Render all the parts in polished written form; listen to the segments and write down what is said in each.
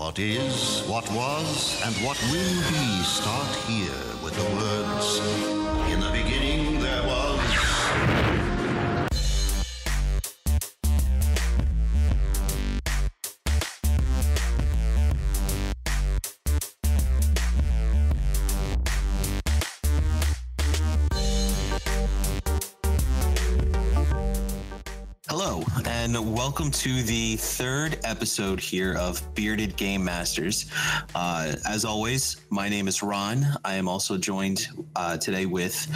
What is, what was, and what will be start here with the words, in the beginning there was... Hello, and welcome to the third episode here of Bearded Game Masters. As always, my name is Ron. I am also joined today with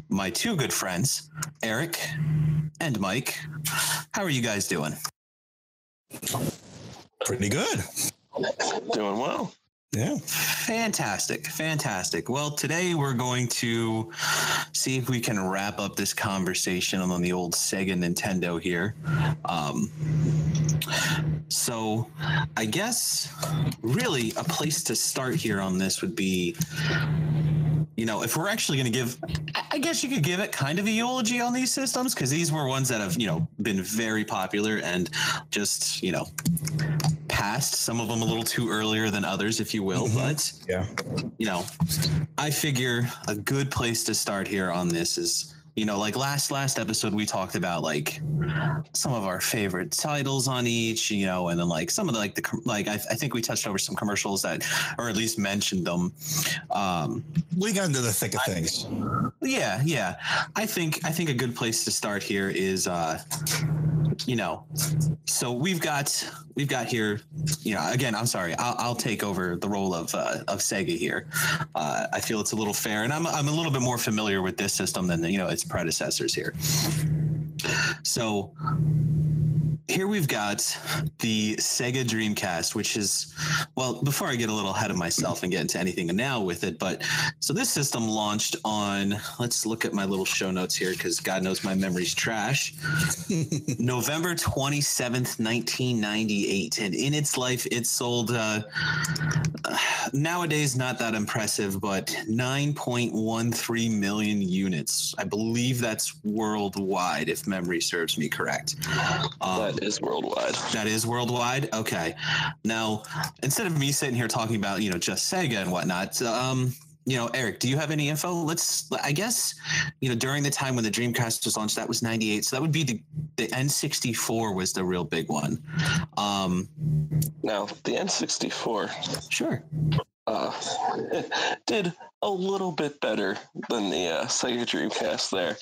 my two good friends, Eric and Mike. How are you guys doing? Pretty good. Doing well. Yeah. Fantastic. Well, today we're going to see if we can wrap up this conversation on the old Sega Nintendo here. So I guess really a place to start here on this would be, you know, if we're actually going to give, I guess you could give it kind of a eulogy on these systems, because these were ones that have, you know, been very popular and just, you know, passed, some of them a little too earlier than others, if you will. But yeah, you know, I figure a good place to start here on this is, you know, like last episode we talked about like some of our favorite titles on each, you know, and then like some of the I think we touched over some commercials that, or at least mentioned them. We got into the thick of things. Yeah. I think a good place to start here is you know, so we've got here, you know, again, I'm sorry, I'll take over the role of Sega here. I feel it's a little fair, and I'm a little bit more familiar with this system than, you know, its predecessors here. So here we've got the Sega Dreamcast, which is, well, before I get a little ahead of myself and get into anything now with it, but so this system launched on, let's look at my little show notes here, because God knows my memory's trash, November 27th, 1998. And in its life, it sold, nowadays not that impressive, but 9.13 million units. I believe that's worldwide, if memory serves me correct. That is worldwide. That is worldwide? Okay. Now, instead of me sitting here talking about, you know, just Sega and whatnot, you know, Eric, do you have any info? I guess, you know, during the time when the Dreamcast was launched, that was 98. So that would be the N64 was the real big one. Now, the N64. Sure. Did a little bit better than the Sega Dreamcast there.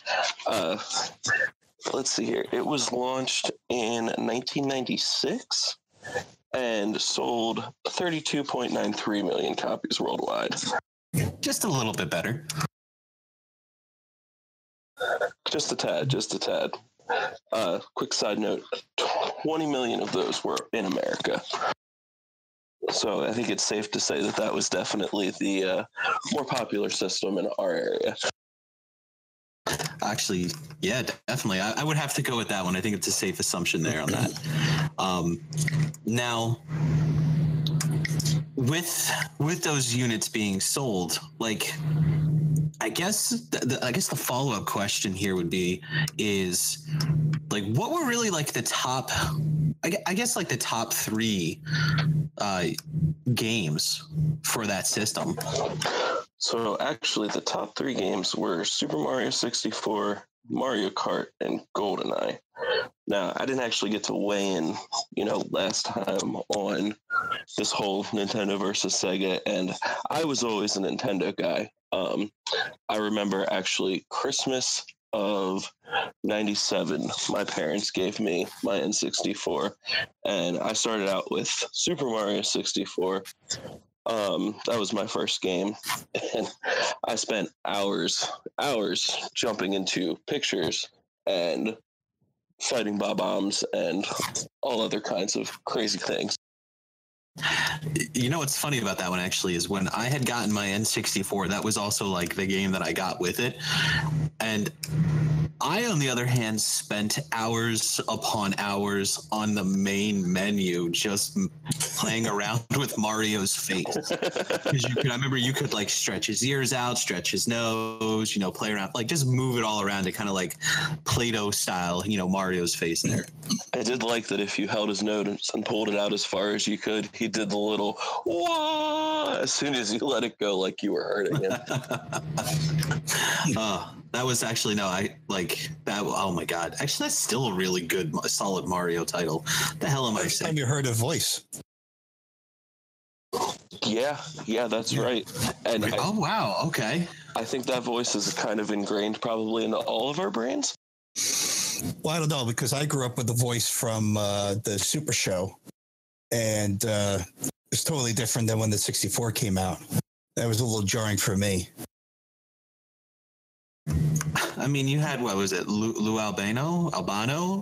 Let's see here. It was launched in 1996 and sold 32.93 million copies worldwide. Just a little bit better. Just a tad. Quick side note, 20 million of those were in America. So I think it's safe to say that was definitely the more popular system in our area. Actually, yeah, definitely. I would have to go with that one. I think it's a safe assumption there on that. Now, with those units being sold, like, I guess the follow-up question here would be is, like, what were really like the top, I guess like the top three games for that system? So actually, the top three games were Super Mario 64, Mario Kart, and GoldenEye. Now, I didn't actually get to weigh in, you know, last time on this whole Nintendo versus Sega, and I was always a Nintendo guy. I remember actually Christmas of 97, my parents gave me my N64, and I started out with Super Mario 64. That was my first game, and I spent hours jumping into pictures and fighting bob-ombs and all other kinds of crazy things. You know what's funny about that one actually is when I had gotten my N64, that was also like the game that I got with it. And I, on the other hand, spent hours upon hours on the main menu just playing around with Mario's face. Because I remember you could like stretch his ears out, stretch his nose, you know, play around, like just move it all around to kind of like Play-Doh style, you know, Mario's face there. I did like that if you held his nose and pulled it out as far as you could, he did the little wah as soon as you let it go, like you were hurting it. That was actually no. I like that. Oh my god! Actually, that's still a really good, solid Mario title. The hell am I First time saying? you heard a voice. Yeah, that's right. And Oh wow! Okay. I think that voice is kind of ingrained probably into all of our brains. Well, I don't know, because I grew up with the voice from the Super Show, and it's totally different than when the 64 came out. That was a little jarring for me. I mean, you had, what was it, Lou Albano?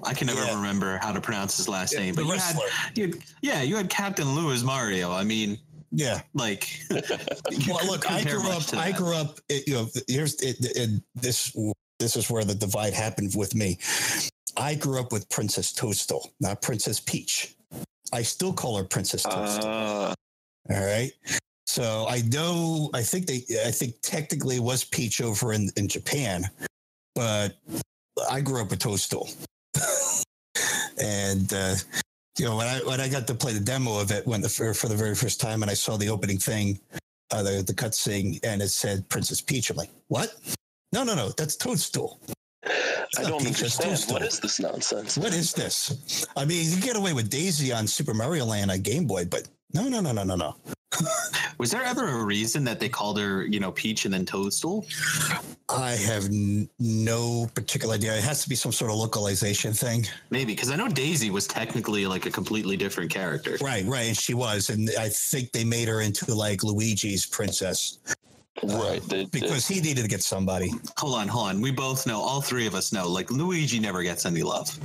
I can never Yeah. remember how to pronounce his last name. The But wrestler. you had Captain Lou as Mario. I mean, Yeah. like. Well, look, I grew up. This is where the divide happened with me. I grew up with Princess Toadstool, not Princess Peach. I still call her Princess Toadstool. All right. So I think technically it was Peach over in Japan, but I grew up with Toadstool. And when I got to play the demo of it for the very first time, and I saw the opening thing, the cutscene, and it said Princess Peach, I'm like, what? No, that's Toadstool. I don't understand. What is this nonsense? What is this? I mean, you get away with Daisy on Super Mario Land on Game Boy, but no. Was there ever a reason that they called her, Peach and then Toadstool? I have no particular idea. It has to be some sort of localization thing. Maybe, because I know Daisy was technically like a completely different character. Right, and she was. And I think they made her into like Luigi's princess. Right. Because he needed to get somebody. Hold on. We both know, all three of us know, like Luigi never gets any love.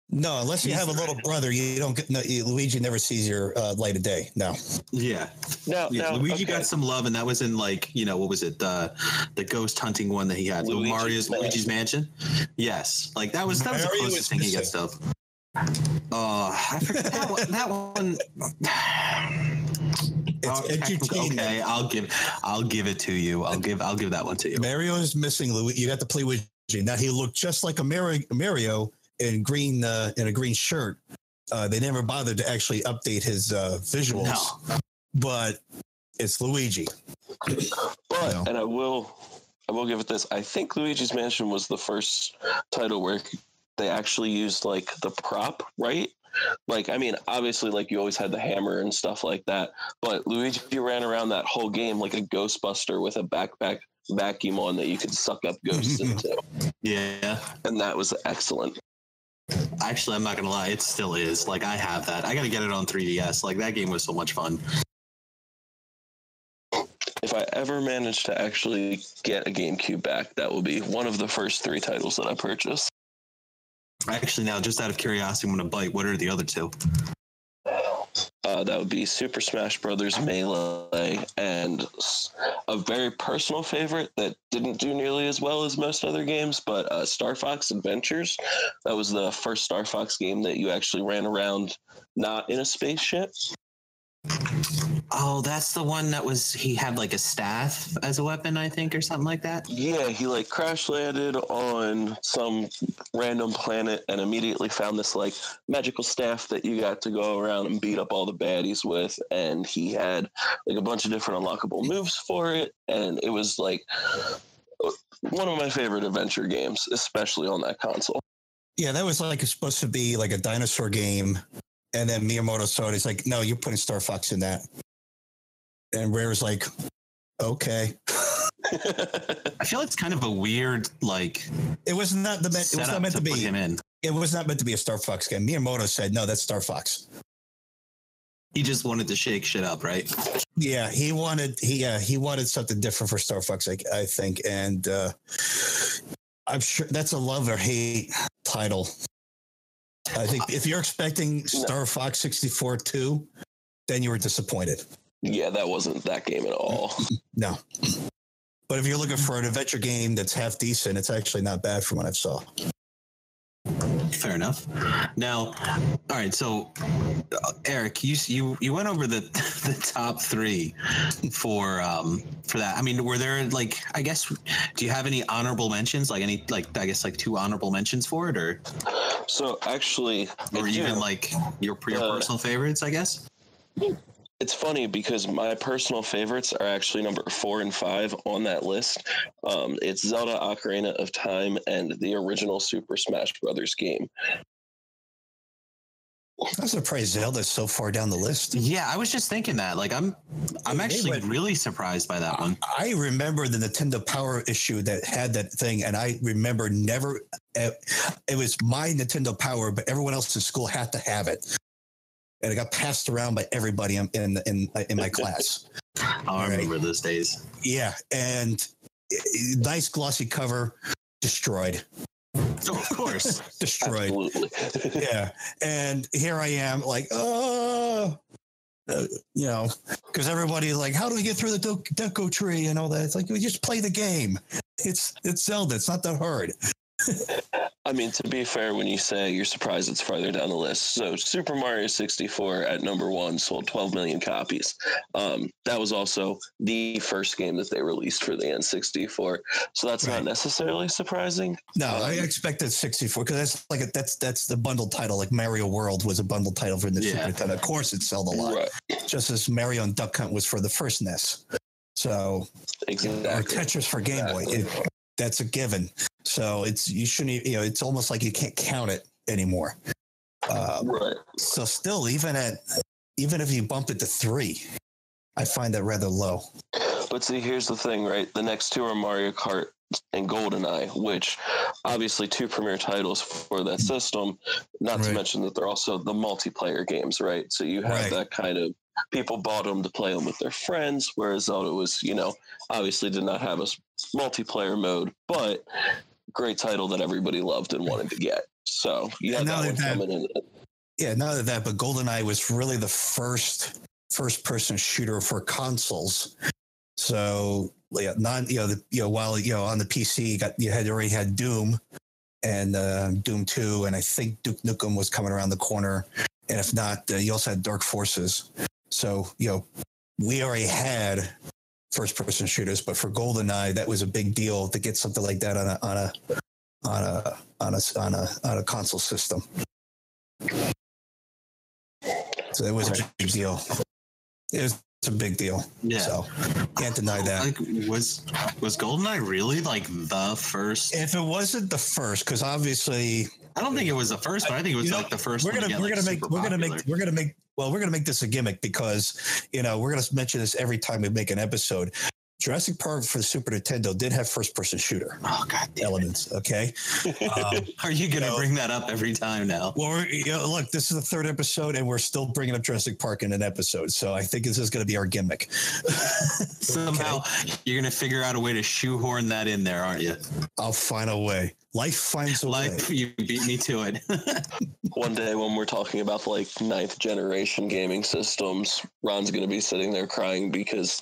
No, unless you have a little brother, you don't get. No, Luigi never sees your light of day. No. Yeah. No, Luigi got some love, and that was in like what was it? The ghost hunting one that he had. Luigi's Mansion. Yes, like that was the closest thing he gets to. Oh, I forgot that one. It's entertaining. Okay, I'll give it to you. I'll give that one to you. Mario is missing Luigi. You got to play Luigi. Now he looked just like a Mario in green in a green shirt. They never bothered to actually update his visuals. No. But it's Luigi. But and I will give it this. I think Luigi's Mansion was the first title where they actually used like the prop, right? Like, I mean, obviously, like you always had the hammer and stuff like that, but Luigi ran around that whole game like a Ghostbuster with a backpack vacuum on that you could suck up ghosts into. Yeah. And that was excellent. Actually, I'm not gonna lie, it still is. Like, I have that. I gotta get it on 3DS. Like, that game was so much fun. If I ever manage to actually get a GameCube back, that will be one of the first 3 titles that I purchase. Actually, now, just out of curiosity, I'm gonna bite. What are the other 2? That would be Super Smash Brothers Melee, and a very personal favorite that didn't do nearly as well as most other games, but Star Fox Adventures. That was the first Star Fox game that you actually ran around not in a spaceship. Oh, that's the one that he had like a staff as a weapon, I think, or something like that. Yeah, he like crash landed on some random planet and immediately found this like magical staff that you got to go around and beat up all the baddies with. And he had like a bunch of different unlockable moves for it. And it was like one of my favorite adventure games, especially on that console. Yeah, that was like supposed to be like a dinosaur game. And then Miyamoto saw it. He's like, no, you're putting Star Fox in that. And Rare's like, okay. I feel it's kind of a weird, like, it was not meant to be put him in. It was not meant to be a Star Fox game. Miyamoto said, no, that's Star Fox. He just wanted to shake shit up, right? Yeah, he wanted something different for Star Fox, I think. And I'm sure that's a love or hate title. I think if you're expecting Star Fox 64 2, then you were disappointed. Yeah, that wasn't that game at all. No. But if you're looking for an adventure game that's half decent, it's actually not bad from what I saw. Fair enough. Now, all right. So, Eric, you went over the top 3 for that. I mean, were there like, I guess, do you have any honorable mentions? Like any, like I guess, like 2 honorable mentions for it, or so actually, or even like your personal favorites, I guess. It's funny because my personal favorites are actually number 4 and 5 on that list. It's Zelda Ocarina of Time and the original Super Smash Brothers game. I'm surprised Zelda's so far down the list. Yeah, I was just thinking that. Like, I'm actually really surprised by that one. I remember the Nintendo Power issue that had that thing, and I remember never. It was my Nintendo Power, but everyone else in school had to have it, and it got passed around by everybody in my class. I remember those days. Yeah, and nice glossy cover, destroyed. Oh, of course. Destroyed. Absolutely. Yeah. And here I am like, because everybody like, how do we get through the Deco tree and all that? It's like, we just play the game. It's Zelda. It's not that hard. I mean, to be fair, when you say you're surprised it's farther down the list, so Super Mario 64 at number 1 sold 12 million copies. That was also the first game that they released for the N64, so that's not necessarily surprising. No, I expected 64 because that's the bundled title. Like Mario World was a bundled title for the Super Nintendo. Of course, it sold a lot, Right. just as Mario and Duck Hunt was for the first NES. So, Exactly. or Tetris for Game Boy. That's a given. So you shouldn't, it's almost like you can't count it anymore. Right. So still, even if you bump it to 3, I find that rather low. But see, here's the thing, right? The next two are Mario Kart and GoldenEye, which obviously 2 premier titles for that system, not to mention that they're also the multiplayer games, right? So you have that kind of, people bought them to play them with their friends, whereas Zelda was, obviously did not have a multiplayer mode, but great title that everybody loved and wanted to get. So you have that one coming in. Yeah, not that, but GoldenEye was really the first-person shooter for consoles. So while on the PC you already had Doom and Doom 2, and I think Duke Nukem was coming around the corner, and if not, you also had Dark Forces. So we already had first-person shooters, but for GoldenEye, that was a big deal to get something like that on a console system. So it was a big deal. It's a big deal. Yeah. So can't deny that. Like, was GoldenEye really like the first? If it wasn't the first, because obviously I don't think it was the first, but I think it was like the first. We're gonna make this a gimmick because we're gonna mention this every time we make an episode. Jurassic Park for the Super Nintendo did have first-person shooter elements. Okay, are you going to bring that up every time now? Well, look, this is the 3rd episode, and we're still bringing up Jurassic Park in an episode. So I think this is going to be our gimmick. Somehow, you're going to figure out a way to shoehorn that in there, aren't you? I'll find a way. Life finds a way. You beat me to it. One day when we're talking about like 9th generation gaming systems, Ron's going to be sitting there crying because,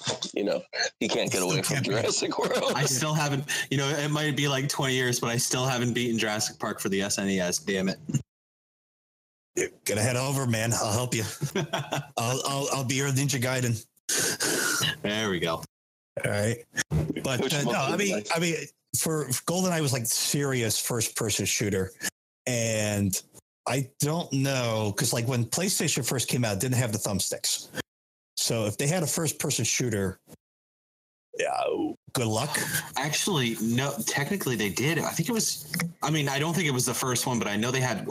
he can't get away from Jurassic World. I still haven't, it might be like 20 years, but I still haven't beaten Jurassic Park for the SNES. Damn it. You're gonna head over, man. I'll help you. I'll be your Ninja Gaiden. There we go. All right. But no, I mean, for GoldenEye was like serious first-person shooter, and I don't know because like when PlayStation first came out, it didn't have the thumbsticks. So if they had a first-person shooter, good luck. Actually, no. Technically, they did. I think it was. I mean, I don't think it was the first one, but I know they had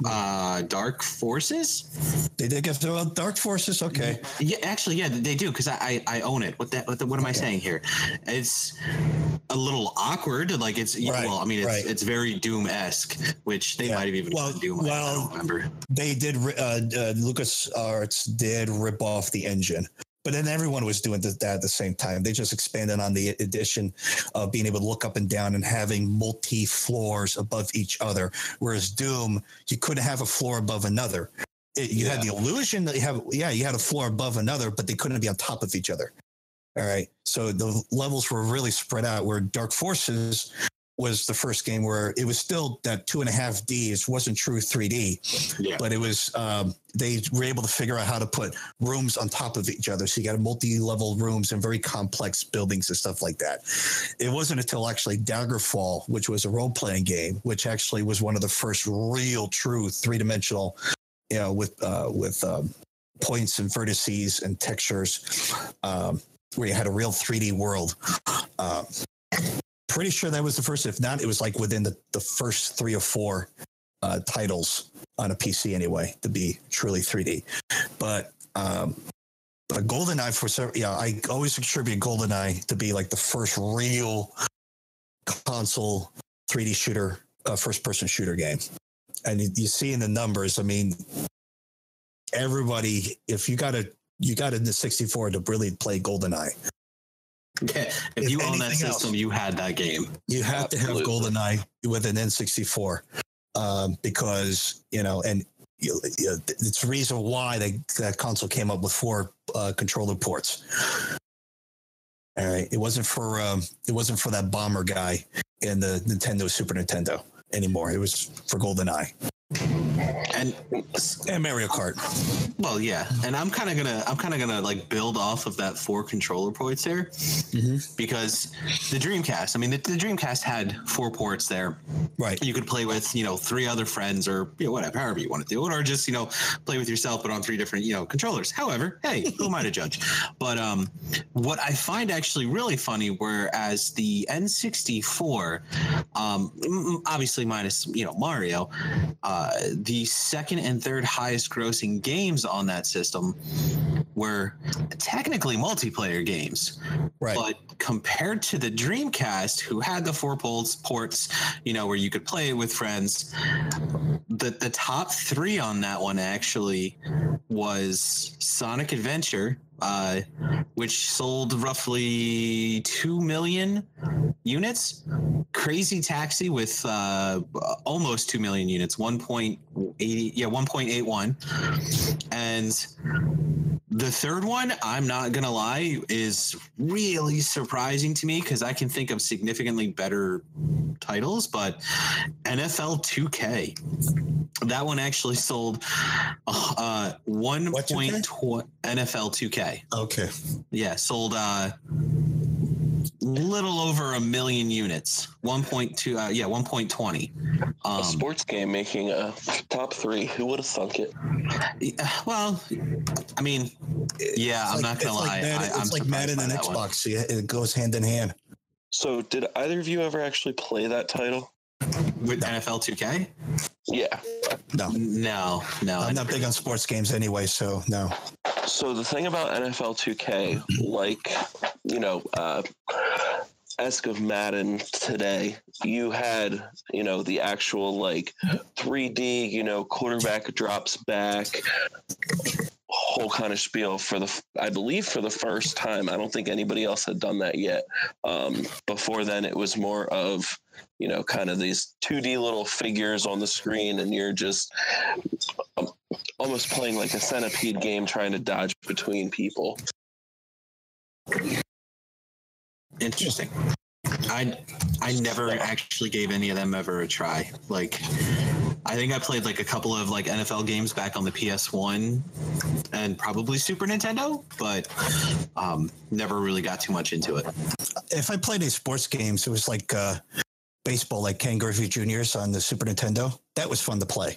Dark Forces. They did get Dark Forces. Okay. Yeah, actually, yeah, they do because I own it. What am I saying here? It's a little awkward. Like it's well, I mean, it's very Doom-esque, which they might have even done Doom. I don't remember. They did. LucasArts did rip off the engine. But then everyone was doing that at the same time. They just expanded on the addition of being able to look up and down and having multi-floors above each other. Whereas Doom, you couldn't have a floor above another. You had the illusion that you had a floor above another, but they couldn't be on top of each other. All right. So the levels were really spread out, where Dark Forces was the first game where it was still that 2.5D. It wasn't true 3D, but it was, they were able to figure out how to put rooms on top of each other. So you got multi-level rooms and very complex buildings and stuff like that. It wasn't until actually Daggerfall, which was a role-playing game, which actually was one of the first real true 3-dimensional, with points and vertices and textures, where you had a real 3D world. Pretty sure that was the first. If not, it was like within the first 3 or 4 titles on a PC anyway to be truly 3D. But GoldenEye I always attribute GoldenEye to be like the first real console 3D shooter, first-person shooter game. And you see in the numbers, I mean, everybody, if you got the 64 to really play GoldenEye. Yeah, if you own that system, you had that game. You have to have GoldenEye with an N64 because, and it's the reason why that console came up with 4 controller ports. All right, it wasn't for that bomber guy in the Super Nintendo anymore. It was for GoldenEye. And Mario Kart. Well, yeah, and I'm kind of gonna like build off of that 4 controller ports there, because the Dreamcast. I mean, the Dreamcast had 4 ports there. Right. You could play with 3 other friends or whatever, however you want to do it, or just play with yourself, but on 3 different controllers. However, hey, who am I to judge? But what I find actually really funny, whereas the N64, obviously minus Mario. The second and third highest grossing games on that system were technically multiplayer games. Right. But compared to the Dreamcast, who had the 4 ports, where you could play it with friends, the top 3 on that one actually was Sonic Adventure, which sold roughly 2 million units. Crazy Taxi with almost 2 million units, 1.81. And the third one, I'm not going to lie, is really surprising to me because I can think of significantly better titles, but NFL 2K. That one actually sold 1.20 NFL 2K. Okay. Yeah, sold little over 1 million units. 1.20. A sports game making a top 3. Who would have thunk it? Well, I mean, yeah, I'm not gonna lie. It's like Madden and Xbox. Yeah, it goes hand in hand. So, did either of you ever actually play that title with NFL 2K? Yeah. No. I'm not big on sports games anyway, so no. So the thing about NFL 2K, esque of Madden today, you had, the actual 3D, quarterback drops back, whole kind of spiel I believe for the first time. I don't think anybody else had done that yet. Before then it was more of, kind of these 2D little figures on the screen, and you're just almost playing like a centipede game trying to dodge between people. Interesting. I never actually gave any of them ever a try. I think I played a couple of NFL games back on the PS1 and probably Super Nintendo, but never really got too much into it. If I played any sports games, it was baseball, like Ken Griffey Jr.'s on the Super Nintendo. That was fun to play.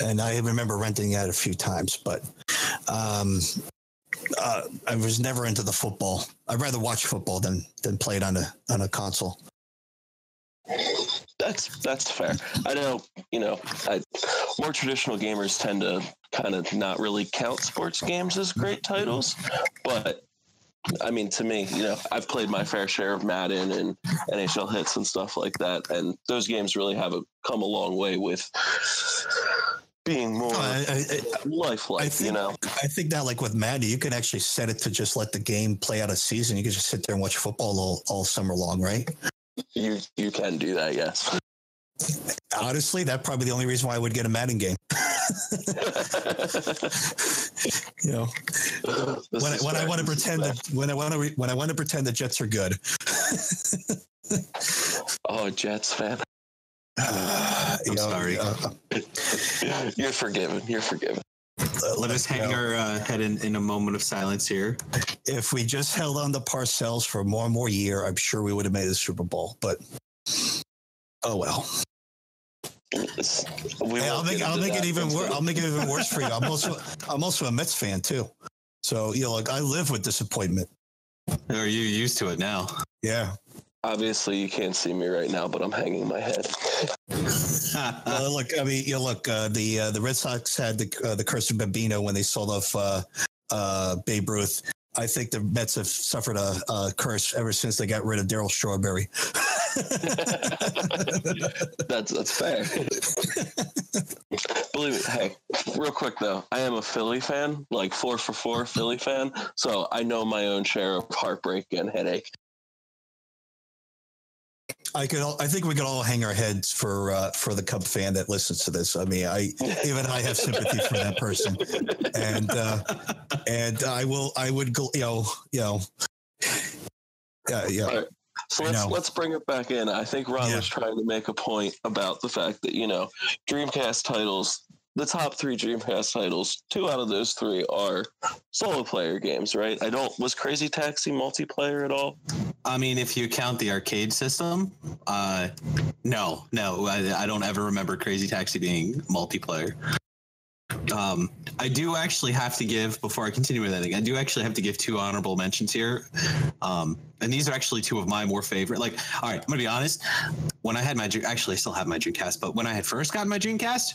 And I remember renting that a few times, but I was never into the football. I'd rather watch football than play it on a console. That's fair. I know, more traditional gamers tend to kind of not really count sports games as great titles, but I mean, to me, I've played my fair share of Madden and NHL Hits and stuff like that, and those games really have come a long way with being more lifelike, I think that with Madden, you can actually set it to just let the game play out a season. You can just sit there and watch football all summer long, right? You can do that, yes. Honestly, that's probably the only reason why I would get a Madden game. When I want to pretend the Jets are good. Oh, Jets fan. I'm sorry. You're forgiven. Let us hang our head in a moment of silence here. If we just held on to Parcells for more and more year, I'm sure we would have made the Super Bowl. But oh well. Hey, I'll make it even worse. I'll make it even worse for you. I'm also a Mets fan too. So like I live with disappointment. Are you used to it now? Yeah. Obviously, you can't see me right now, but I'm hanging my head. Look, I mean, look. The Red Sox had the curse of Bambino when they sold off Babe Ruth. I think the Mets have suffered a curse ever since they got rid of Darryl Strawberry. That's fair. Believe me, hey, real quick though, I am a Philly fan, like 4 for 4 Philly fan, so I know my own share of heartbreak and headache. I think we could all hang our heads for the Cub fan that listens to this. I mean, even I have sympathy for that person, and I would go, yeah. Right. So let's bring it back in. I think Ron was trying to make a point about the fact that Dreamcast titles. The top 3 Dreamcast titles, 2 out of those 3 are solo player games, right? Was Crazy Taxi multiplayer at all? I mean, if you count the arcade system, no, I don't ever remember Crazy Taxi being multiplayer. I do actually have to give, before I continue with anything, I do actually have to give 2 honorable mentions here. And these are actually 2 of my more favorite. Like, all right, I'm going to be honest. When I had actually I still have my Dreamcast, but when I had first gotten my Dreamcast,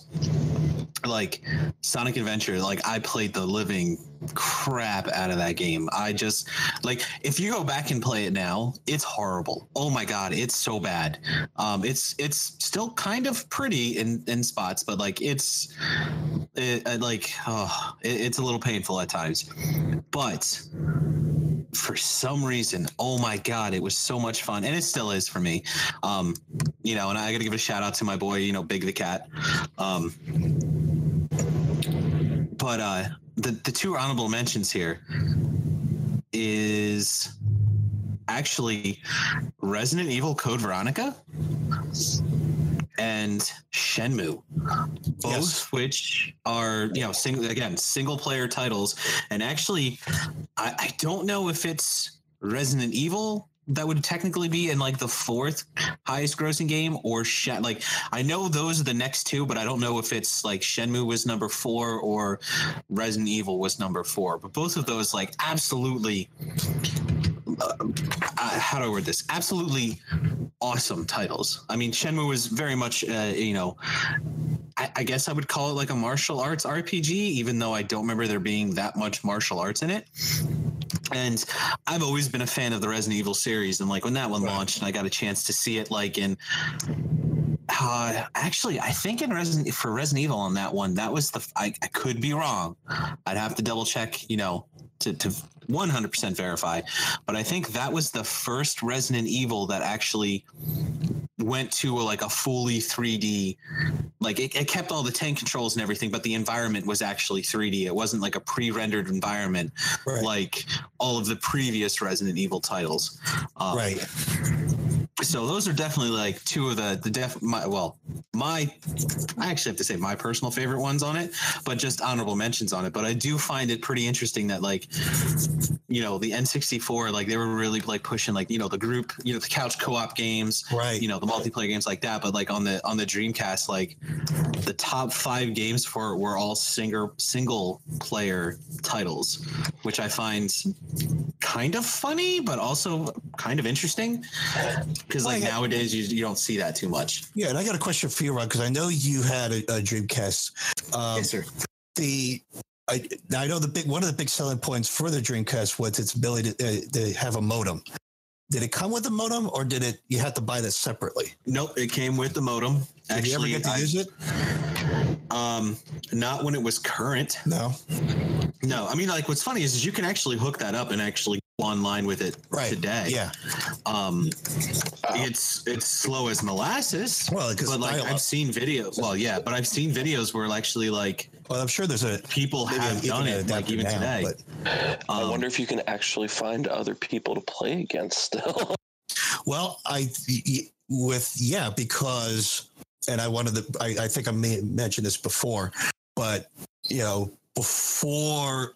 like Sonic Adventure, like I played the living crap out of that game. I just like, if you go back and play it now, it's horrible. Oh my God, it's so bad. It's still kind of pretty in spots, but like it's a little painful at times. But for some reason, oh my God, it was so much fun, and it still is for me. And I got to give a shout out to my boy, Big the Cat. But the 2 honorable mentions here is actually Resident Evil Code Veronica and Shenmue, both which are single player titles. And actually, I don't know if it's Resident Evil that would technically be in like the 4th highest grossing game, or like I know those are the next 2, but I don't know if it's like Shenmue was number 4 or Resident Evil was number 4. But both of those, like, absolutely how do I word this? Absolutely awesome titles. I mean, Shenmue was very much, I guess I would call it like a martial arts RPG, even though I don't remember there being that much martial arts in it. And I've always been a fan of the Resident Evil series, and like when that one launched, and I got a chance to see it, like in actually, I think in Resident Evil on that one, that was I could be wrong. I'd have to double check, to 100% verify, but I think that was the first Resident Evil that actually went to a fully 3D, like it kept all the tank controls and everything, but the environment was actually 3D. It wasn't like a pre-rendered environment, like all of the previous Resident Evil titles. Right. So those are definitely like 2 of I actually have to say my personal favorite ones on it, but just honorable mentions on it. But I do find it pretty interesting that like, the N64, like they were really like pushing like, the group, the couch co-op games, right? The multiplayer games like that. But like on the Dreamcast, like the top 5 games for it were all single player titles, which I find kind of funny, but also kind of interesting. Because like nowadays you don't see that too much. Yeah, and I got a question for you, Ron, because I know you had a Dreamcast. Yes, sir. I know one of the big selling points for the Dreamcast was its ability to have a modem. Did it come with a modem, or you had to buy that separately? Nope, it came with the modem. Did you ever get to use it? Not when it was current. No. I mean, like what's funny is you can actually hook that up and actually go online with it today. Yeah. It's slow as molasses. Well, but like I've seen videos. Well, yeah, but I've seen videos where actually like. Well, I'm sure people have done it like even today. But I wonder if you can actually find other people to play against still. Well, because, and I think I may have mentioned this before, but before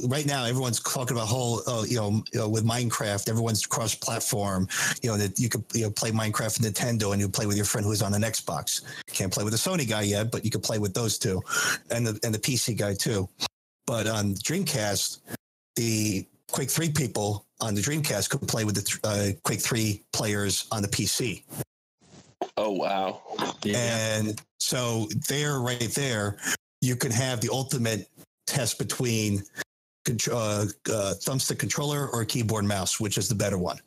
right now everyone's talking about with Minecraft, everyone's cross-platform. That you could play Minecraft with Nintendo and you play with your friend who's on an Xbox. Can't play with the Sony guy yet, but you could play with those two, and the PC guy too. But on Dreamcast, the Quake 3 people on the Dreamcast could play with the Quake 3 players on the PC. Oh, wow. Yeah. And so right there, you can have the ultimate test between thumbstick controller or keyboard mouse, which is the better one.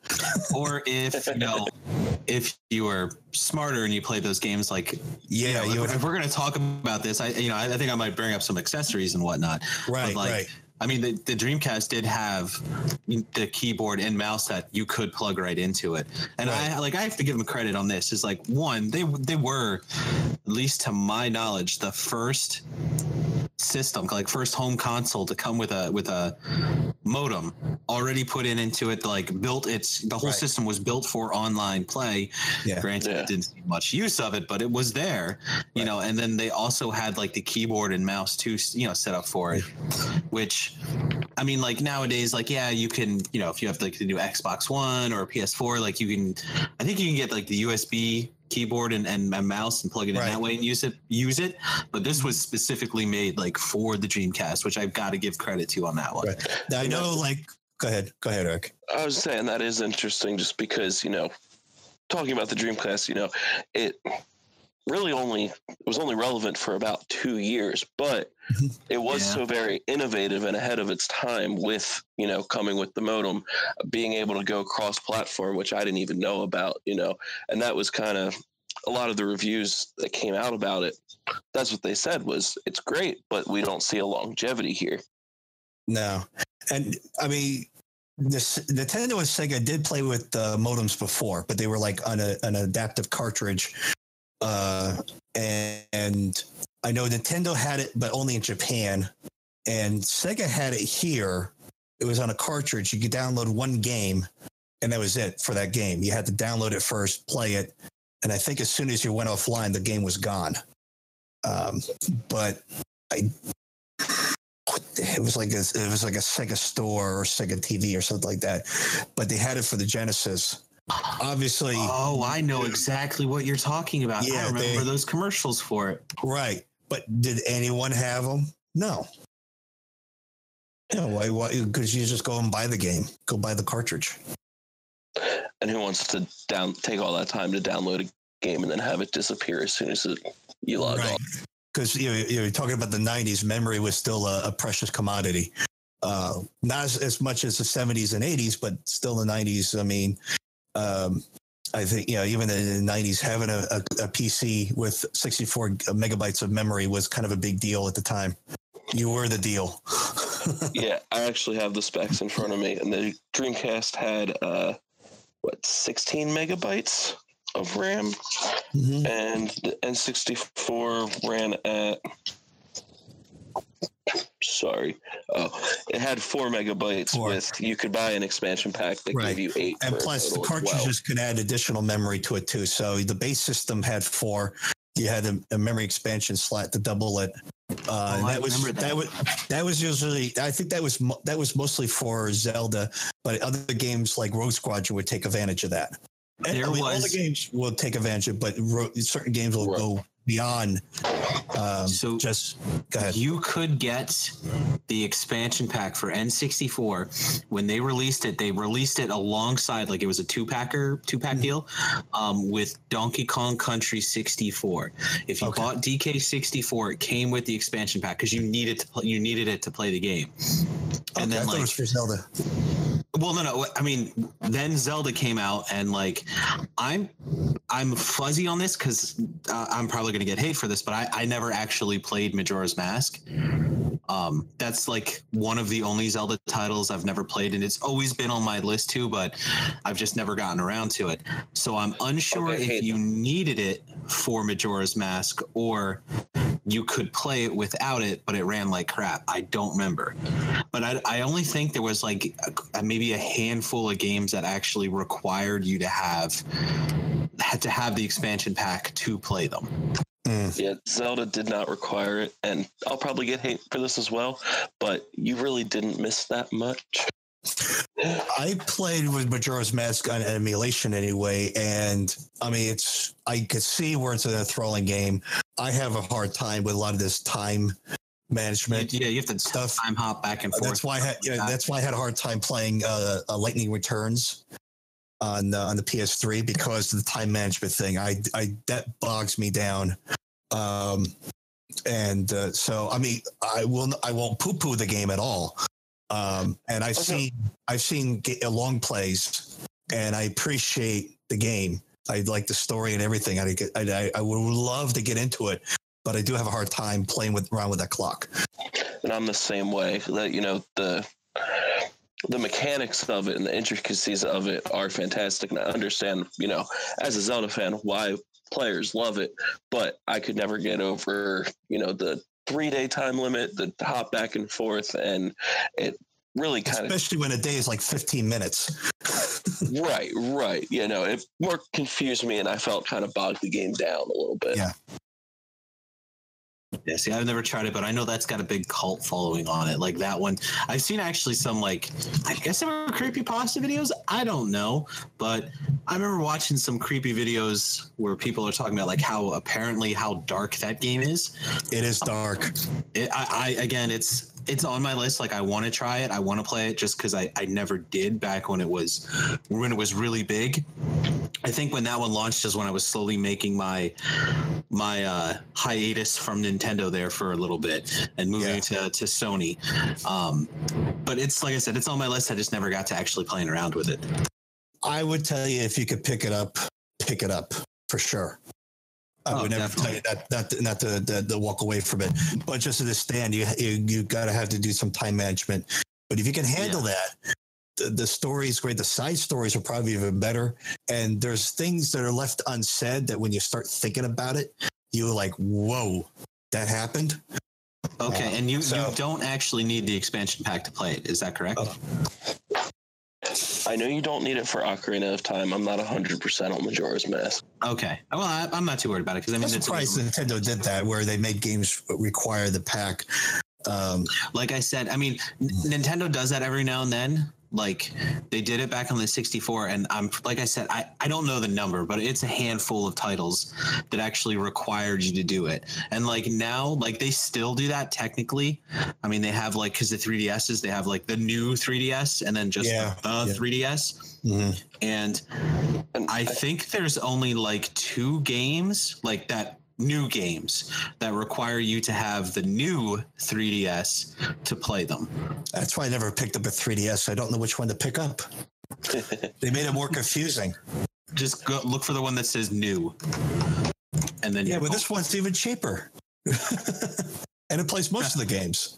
Or if you were smarter and you played those games, like, if we're going to talk about this, I think I might bring up some accessories and whatnot. Right, but right. I mean, the Dreamcast did have the keyboard and mouse that you could plug right into it. And right. I have to give them credit on this. Is like, one, they were, at least to my knowledge, the first system, like first home console to come with a modem already put into it, like the whole right. system was built for online play. Yeah. Granted, I didn't see much use of it, but it was there, you know, and then they also had like the keyboard and mouse too, set up for it, which, I mean, like nowadays, like, yeah, you can, if you have like the new Xbox One or PS4, like I think you can get like the USB keyboard and mouse and plug it in that way and use it. But this was specifically made like for the Dreamcast, which I've got to give credit to on that one. Right. Now, I know, like, go ahead, Eric. I was saying that is interesting just because, talking about the Dreamcast, it really was only relevant for about 2 years, but it was so very innovative and ahead of its time with, coming with the modem, being able to go cross-platform, which I didn't even know about, and that was kind of a lot of the reviews that came out about it. That's what they said was it's great, but we don't see a longevity here. No. And I mean, Nintendo and Sega did play with modems before, but they were like on an adaptive cartridge. And I know Nintendo had it, but only in Japan, and Sega had it here. It was on a cartridge. You could download one game, and that was it for that game. You had to download it first, play it, and I think as soon as you went offline, the game was gone. But it was like a Sega store or Sega TV or something like that. But they had it for the Genesis. Obviously. Oh, I know exactly what you're talking about. Yeah, I remember those commercials for it. Right. But did anyone have them? No. Why? Because you just go and buy the game. Go buy the cartridge. And who wants to take all that time to download a game and then have it disappear as soon as you log off? Because you're talking about the 90s. Memory was still a precious commodity. Not as much as the 70s and 80s, but still the 90s. I mean, I think, even in the 90s, having a PC with 64 megabytes of memory was kind of a big deal at the time. You were the deal. Yeah, I actually have the specs in front of me, and the Dreamcast had 16 megabytes of RAM, and the N64 ran at. It had 4 megabytes with, you could buy an expansion pack that gave you 8. And plus the cartridges could add additional memory to it too. So the base system had 4. You had a memory expansion slot to double it. That was usually, I think that was mostly for Zelda, but other games like Rogue Squadron would take advantage of that. And, all the games will take advantage of it, but certain games will go beyond. So just go ahead. You could get the expansion pack for N64 when they released it. They released it alongside, like, it was a two-pack deal with Donkey Kong Country 64. If you bought DK64, it came with the expansion pack because you needed it to play the game. And then, I thought it was for Zelda. Well, no. I mean, then Zelda came out, and like, I'm fuzzy on this because I'm probably going to get hate for this, but I never actually played Majora's Mask. That's like one of the only Zelda titles I've never played, and it's always been on my list too, but I've just never gotten around to it. So I'm unsure if you needed it for Majora's Mask or you could play it without it, but it ran like crap. I don't remember. But I only think there was like maybe a handful of games that actually required you to had to have the expansion pack to play them. Yeah, Zelda did not require it, and I'll probably get hate for this as well, but you really didn't miss that much. I played with Majora's Mask on emulation anyway, and I mean, I could see where it's an enthralling game. I have a hard time with a lot of this time management. Yeah, you have to stuff. time hop back and forth. That's why I had a hard time playing Lightning Returns on the PS3 because of the time management thing. That bogs me down. So I mean, I won't poo-poo the game at all. And I've seen long plays, and I appreciate the game. I like the story and everything. I would love to get into it, but I do have a hard time playing around with that clock. And I'm the same way. That the mechanics of it and the intricacies of it are fantastic, and I understand, as a Zelda fan, why players love it. But I could never get over, the 3-day time limit, the hop back and forth, and it really especially when a day is like 15 minutes. Right. It more confused me, and I felt kind of bogged the game down a little bit. Yeah, see, I've never tried it, but I know that's got a big cult following on it. Like that one, I've seen actually some I guess they were creepypasta videos. I don't know, but I remember watching some creepy videos where people are talking about how dark that game is. It is dark. It's on my list. I want to try it. I want to play it just because I never did back when it was really big. I think when that one launched is when I was slowly making my hiatus from Nintendo there for a little bit and moving to Sony. But it's like I said, it's on my list. I just never got to actually playing around with it. I would tell you if you could pick it up for sure. I would never tell you not to walk away from it, but just to understand, you got to have to do some time management. But if you can handle that, the story is great. The side stories are probably even better. And there's things that are left unsaid that when you start thinking about it, you're like, whoa, that happened. Okay. And you don't actually need the expansion pack to play it. Is that correct? I know you don't need it for Ocarina of Time. I'm not 100% on Majora's Mask. Okay. Well, I'm not too worried about it because I'm surprised Nintendo did that, where they made games require the pack. Like I said, I mean, Nintendo does that every now and then. They did it back on the 64, and like I said, I don't know the number, but it's a handful of titles that actually required you to do it. And now, they still do that technically. I mean, they have because the 3DSs, they have the new 3DS and then just the 3DS. Mm-hmm. And I think there's only 2 games that. New games that require you to have the new 3DS to play them. That's why I never picked up a 3DS. I don't know which one to pick up. They made it more confusing. Just go look for the one that says new. And then but this one's even cheaper. And it plays most of the games.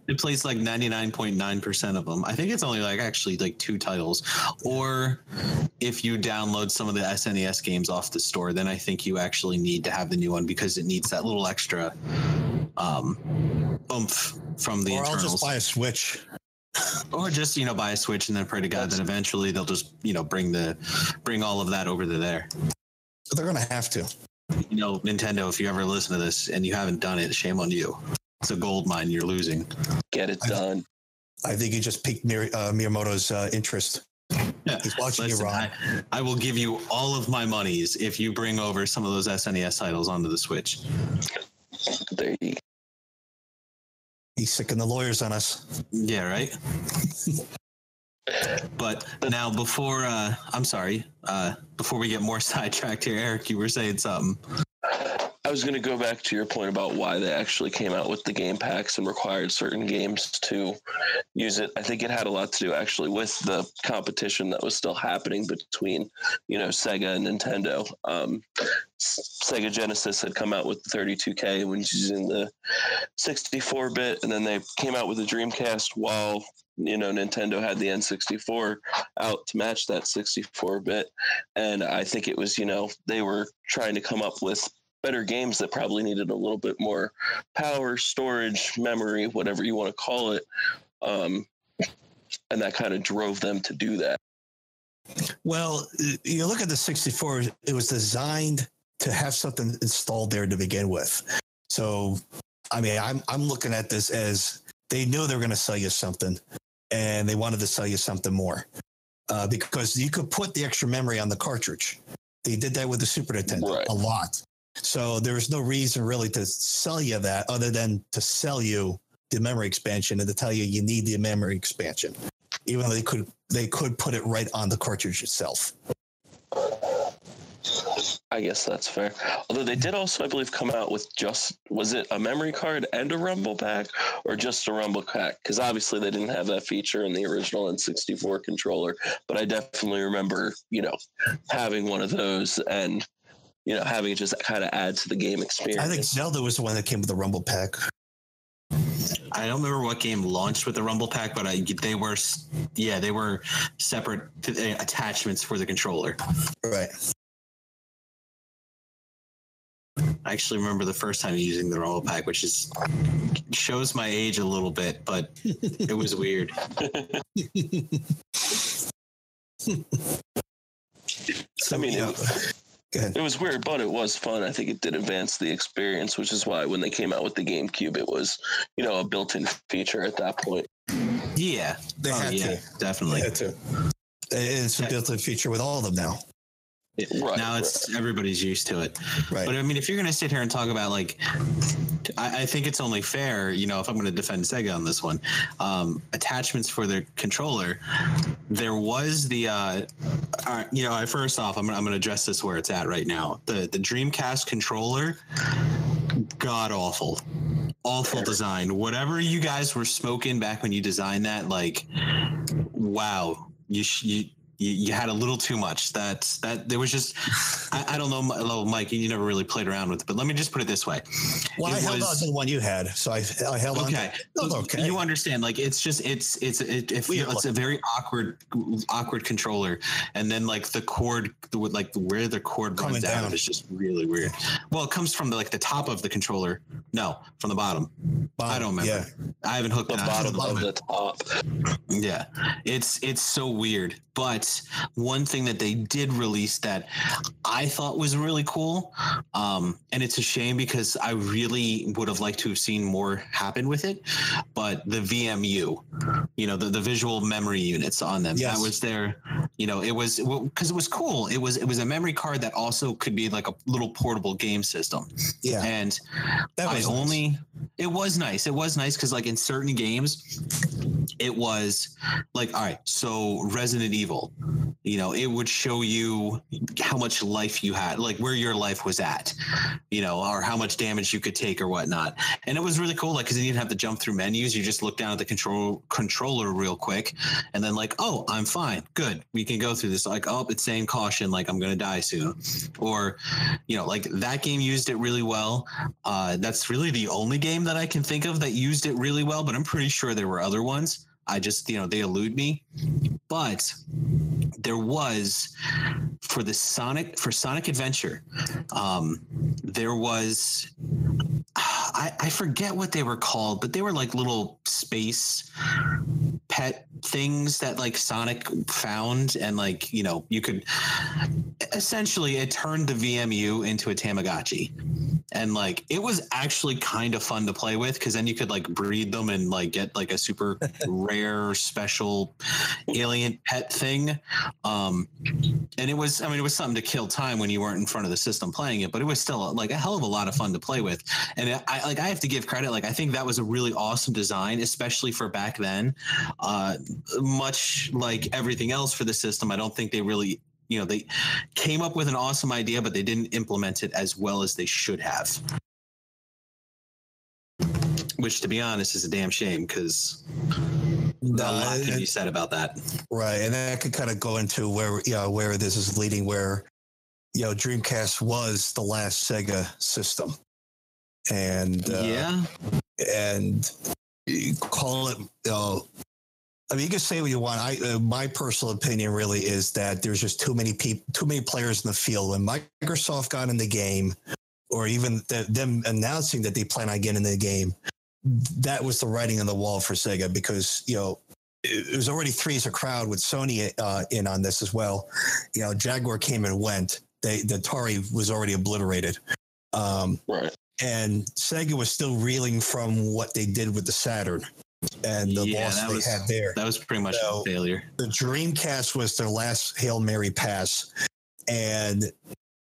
It plays 99.9% of them. I think it's only actually 2 titles. Or if you download some of the SNES games off the store, then I think you actually need to have the new one because it needs that little extra oomph from the internals. Or I'll just buy a Switch. Or just, buy a Switch and then pray to God that eventually they'll just, bring all of that over to there. They're going to have to. Nintendo, if you ever listen to this and you haven't done it, shame on you. It's a gold mine you're losing. Get it done. I think you just piqued Miyamoto's interest. Yeah. He's watching you, Ron. I will give you all of my monies if you bring over some of those SNES titles onto the Switch. There you go. He's sicking the lawyers on us. Yeah, right? But now before we get more sidetracked here, Eric, you were saying something. I was going to go back to your point about why they actually came out with the game packs and required certain games to use it. I think it had a lot to do actually with the competition that was still happening between, Sega and Nintendo. Sega Genesis had come out with the 32K when using the 64-bit, and then they came out with the Dreamcast while Nintendo had the N64 out to match that 64-bit. And I think it was, they were trying to come up with better games that probably needed a little bit more power, storage, memory, whatever you want to call it. And that kind of drove them to do that. Well, you look at the 64, it was designed to have something installed there to begin with. So, I mean, I'm looking at this as they knew they were going to sell you something, and they wanted to sell you something more because you could put the extra memory on the cartridge. They did that with the Super Nintendo a lot. So there was no reason really to sell you that other than to sell you the memory expansion and to tell you need the memory expansion, even though they could put it right on the cartridge itself. I guess that's fair. Although they did also, I believe, come out with was it a memory card and a rumble pack, or just a rumble pack? Because obviously they didn't have that feature in the original N64 controller, but I definitely remember, having one of those and, having it just kind of add to the game experience. I think Zelda was the one that came with the rumble pack. I don't remember what game launched with the rumble pack, but they were separate attachments for the controller. Right. I actually remember the first time using the rumble pack, which shows my age a little bit, but it was weird. So, I mean, it was weird, but it was fun. I think it did advance the experience, which is why when they came out with the GameCube, it was, a built-in feature at that point. Yeah. They had to. Definitely. They had to. It's a built-in feature with all of them now. Now everybody's used to it. Right. But I mean, if you're going to sit here and talk about I think it's only fair, if I'm going to defend Sega on this one, attachments for their controller, there was the, first off, I'm going to address this where it's at right now. The Dreamcast controller, god awful design. Whatever you guys were smoking back when you designed that, wow, you had a little too much. That there was just, I don't know, Mike, you never really played around with it, but let me just put it this way. Well, I held on to the one you had, so I held on. Okay. Okay. You understand, it's a very awkward controller. And then the cord, where the cord runs down is just really weird. Well, it comes from the top of the controller. No, from the bottom. I don't remember. Yeah. I haven't hooked it on the top. Yeah. It's so weird. But one thing that they did release that I thought was really cool, and it's a shame because I really would have liked to have seen more happen with it, but the VMU, the visual memory units on them, that was there. It was because it was cool. It was a memory card that also could be like a little portable game system. Yeah, and it was nice. It was nice because in certain games, it was all right, so Resident Evil, it would show you how much life you had, where your life was at, or how much damage you could take or whatnot. And it was really cool, because you didn't have to jump through menus. You just look down at the controller real quick, and then oh, I'm fine, good, we can go through this. Oh, it's saying caution, I'm going to die soon. Or, that game used it really well. That's really the only game that I can think of that used it really well, but I'm pretty sure there were other ones. I just, they elude me. But there was for Sonic Adventure, there was, I forget what they were called, but they were little space pet things that Sonic found, and you could essentially, it turned the VMU into a Tamagotchi. And it was actually kind of fun to play with, because then you could breed them and get a super rare special alien pet thing. And it was something to kill time when you weren't in front of the system playing it, but it was still a hell of a lot of fun to play with. And I have to give credit. I think that was a really awesome design, especially for back then. Much like everything else for the system, I don't think they really, they came up with an awesome idea, but they didn't implement it as well as they should have. Which, to be honest, is a damn shame, because a lot can be said about that. Right, and that could kind of go into where this is leading, where Dreamcast was the last Sega system, and and you call it. You can say what you want. My personal opinion really is that there's just too many players in the field. When Microsoft got in the game, or even them announcing that they plan on getting in the game, that was the writing on the wall for Sega, because it was already three's a crowd with Sony in on this as well. Jaguar came and went, the Atari was already obliterated. Right. And Sega was still reeling from what they did with the Saturn and the loss they had there. That was pretty much a failure. The Dreamcast was their last Hail Mary pass. And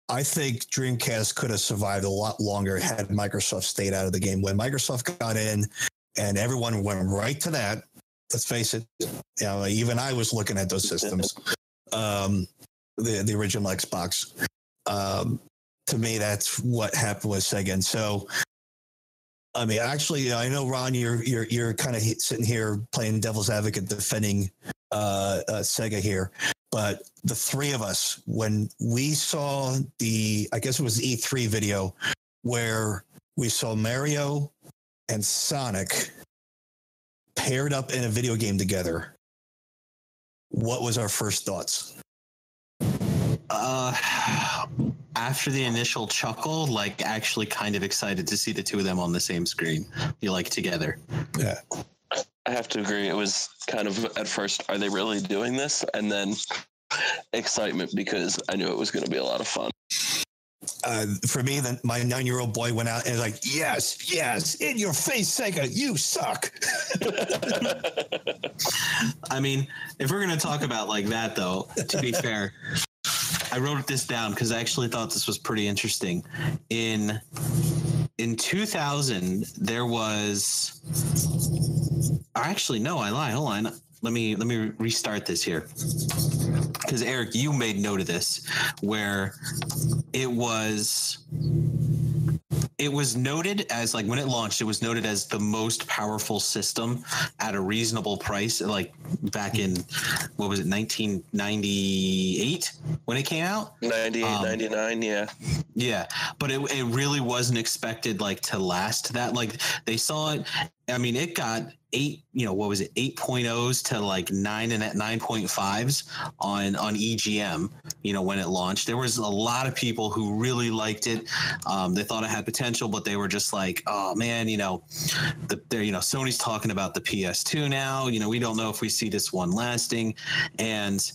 I think Dreamcast could have survived a lot longer had Microsoft stayed out of the game. When Microsoft got in and everyone went right to that, let's face it, even I was looking at those systems, the original Xbox. To me, that's what happened with Sega. And so, I mean, actually, I know, Ron, you're kind of sitting here playing devil's advocate, defending Sega here. But the three of us, when we saw I guess it was the E3 video, where we saw Mario and Sonic paired up in a video game together, what was our first thoughts? After the initial chuckle, like actually kind of excited to see the two of them on the same screen, together. Yeah. I have to agree. It was kind of at first, are they really doing this? And then excitement because I knew it was going to be a lot of fun. For me, then my 9-year-old boy went out and like, yes, in your face, Sega, you suck. I mean, if we're going to talk about like that, though, to be fair, I wrote this down because I actually thought this was pretty interesting. In 2000, there was. Actually, no, I lie. Hold on. Let me restart this here. Because Eric, you made note of this, where it was noted as, like, when it launched, it was noted as the most powerful system at a reasonable price, like back in, what was it, 1998 when it came out? 98, 99, yeah. Yeah, but it really wasn't expected, like, to last that. Like, they saw it, I mean, it got 8.0s to like 9 and 9.5s on EGM, when it launched. There was a lot of people who really liked it. They thought it had potential, but they were just like, oh man, Sony's talking about the PS2 now. We don't know if we see this one lasting. And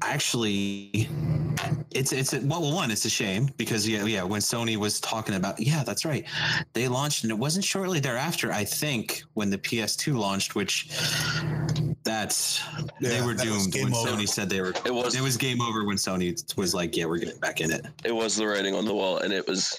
actually, it's a shame because when Sony was talking about, that's right, they launched, and it wasn't shortly thereafter, I think, when the PS2 launched, which they were doomed when Sony said they were. It was game over when Sony was like, we're getting back in it. It was the writing on the wall, and it was,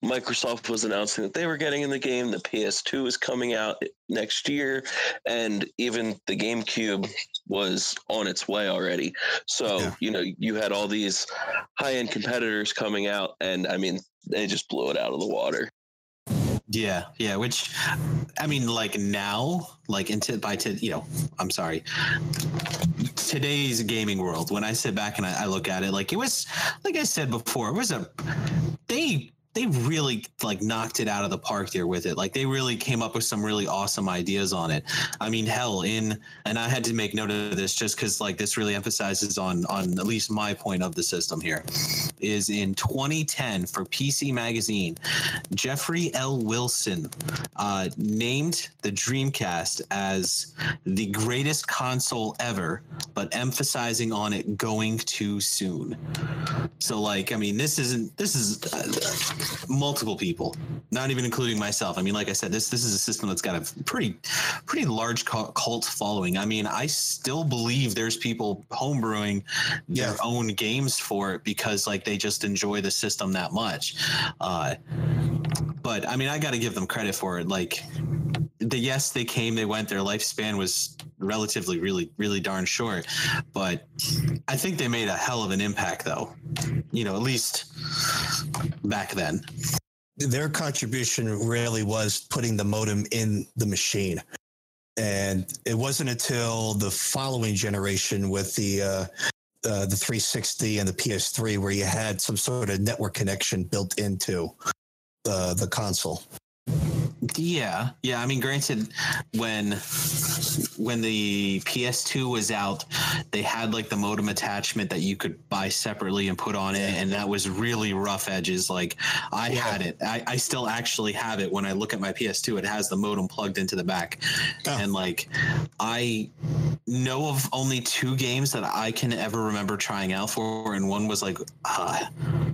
Microsoft was announcing that they were getting in the game. The PS2 is coming out next year, and even the GameCube was on its way already. So, you had all these high-end competitors coming out, and I mean, they just blew it out of the water. Yeah, which, I mean, like now, like I'm sorry, today's gaming world, when I sit back and I look at it, like, it was, like I said before, it was they really like knocked it out of the park there with it. Like, they really came up with some really awesome ideas on it. I mean, hell, and I had to make note of this just because, like, this really emphasizes on at least my point of the system here, is in 2010 for PC Magazine, Jeffrey L. Wilson named the Dreamcast as the greatest console ever, but emphasizing on it going too soon. So, like, I mean, this is multiple people, not even including myself. I mean, like I said, this is a system that's got a pretty large cult following. I mean, I still believe there's people homebrewing their own games for it because, like, they just enjoy the system that much. But I mean, I got to give them credit for it. Like, they came, they went, their lifespan was relatively really darn short, but I think they made a hell of an impact, though, at least back then. Their contribution really was putting the modem in the machine. And it wasn't until the following generation with the 360 and the PS3 where you had some sort of network connection built into the console. Yeah. I mean, granted, when the PS2 was out, they had like the modem attachment that you could buy separately and put on it, and that was really rough edges. Like, I had it. I still actually have it. When I look at my PS2, it has the modem plugged into the back, and like, know of only 2 games that I can ever remember trying out for, and one was like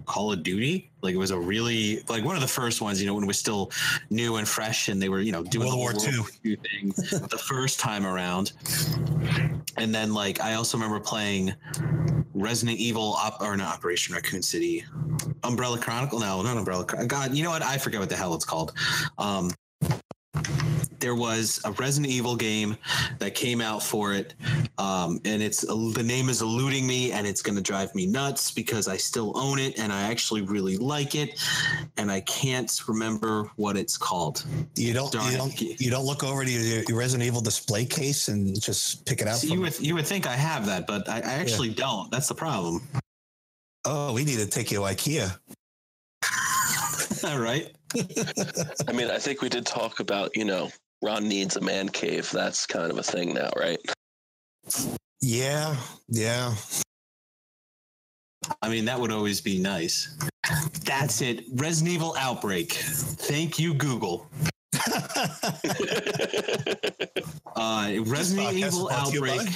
Call of Duty. Like it was a really like one of the first ones, when it was still new and fresh, and they were doing World War II thing the first time around. And then like I also remember playing Resident Evil not Operation Raccoon City, Umbrella Chronicle. No, not Umbrella. God, you know what? I forget what the hell it's called. There was a Resident Evil game that came out for it, and the name is eluding me, and it's going to drive me nuts because I still own it and I actually really like it, and I can't remember what it's called. You don't look over to your Resident Evil display case and just pick it out. So you would think I have that, but I actually don't. That's the problem. Oh, we need to take you to IKEA. All right. I mean, I think we did talk about, Ron needs a man cave. That's kind of a thing now, right? Yeah. I mean, that would always be nice. That's it. Resident Evil Outbreak. Thank you, Google. Resident Evil Outbreak.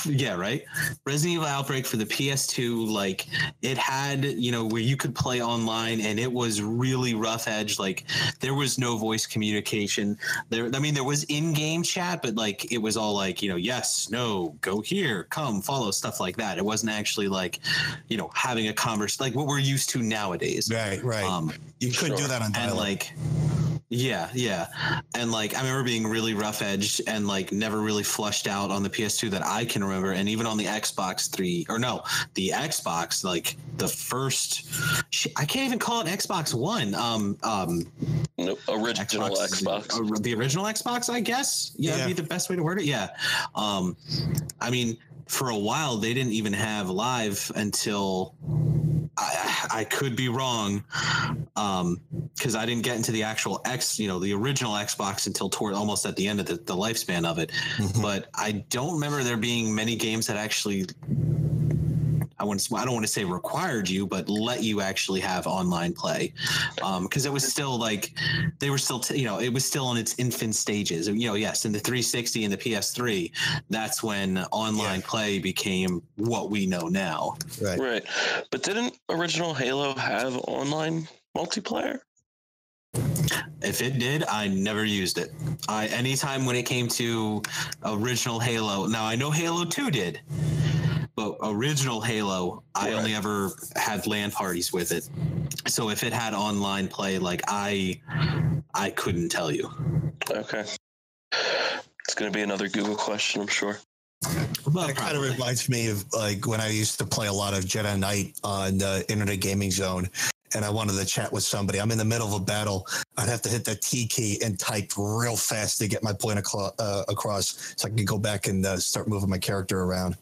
Yeah, right. Resident Evil Outbreak for the PS2. Like it had, where you could play online, and it was really rough edge. Like there was no voice communication. There was in-game chat, but like it was all like, yes, no, go here, come, follow, stuff like that. It wasn't actually like, having a conversation like what we're used to nowadays. Right. You couldn't do that on dial-up. And like. Yeah. And like, I remember being really rough edged and like never really flushed out on the PS2 that I can remember. And even on the Xbox the Xbox, like the first, I can't even call it Xbox One. Original Xbox. The original Xbox, I guess. Yeah. That'd be the best way to word it. Yeah. I mean, for a while they didn't even have live until I could be wrong, because I didn't get into the actual the original Xbox until toward almost at the end of the lifespan of it. Mm-hmm. But I don't remember there being many games that actually, I don't want to say required you, but let you actually have online play, because it was still like they were still it was still in its infant stages. Yes, in the 360 and the PS3, that's when online play became what we know now. Right. But didn't original Halo have online multiplayer? If it did, I never used it. Anytime when it came to original Halo, now I know Halo 2 did. But original Halo, I only ever had LAN parties with it. So if it had online play, like I couldn't tell you. Okay. It's going to be another Google question, I'm sure. That kind of reminds me of like when I used to play a lot of Jedi Knight on the Internet Gaming Zone, and I wanted to chat with somebody. I'm in the middle of a battle. I'd have to hit that T key and type real fast to get my point across so I can go back and start moving my character around.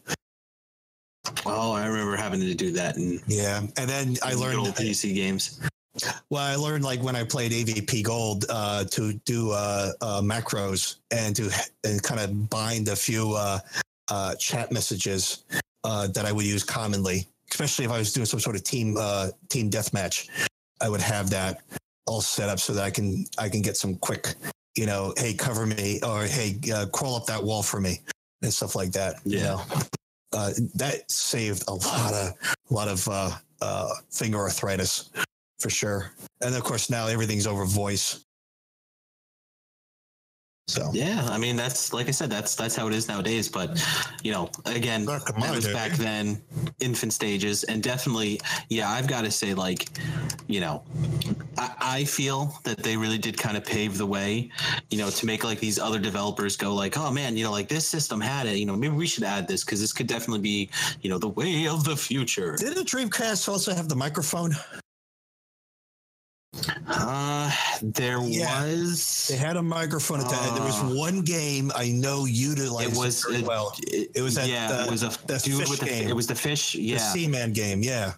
Oh, I remember having to do that. And then I learned old PC games. Well, I learned like when I played AVP Gold to do macros and kind of bind a few chat messages that I would use commonly, especially if I was doing some sort of team deathmatch. I would have that all set up so that I can get some quick, hey, cover me, or hey, crawl up that wall for me and stuff like that. Yeah. That saved a lot of finger arthritis for sure. And of course now everything's over voice. So yeah, I mean that's like I said, that's how it is nowadays. But again, that was back then, infant stages, and definitely, I've got to say, like, I feel that they really did kind of pave the way, to make like these other developers go like, oh man, like this system had it, maybe we should add this because this could definitely be, the way of the future. Didn't Dreamcast also have the microphone? There was. They had a microphone at that. There was one game I know utilized. It was well. It was that. It was a dude with game. It was the fish. Yeah, the Seaman game. Yeah.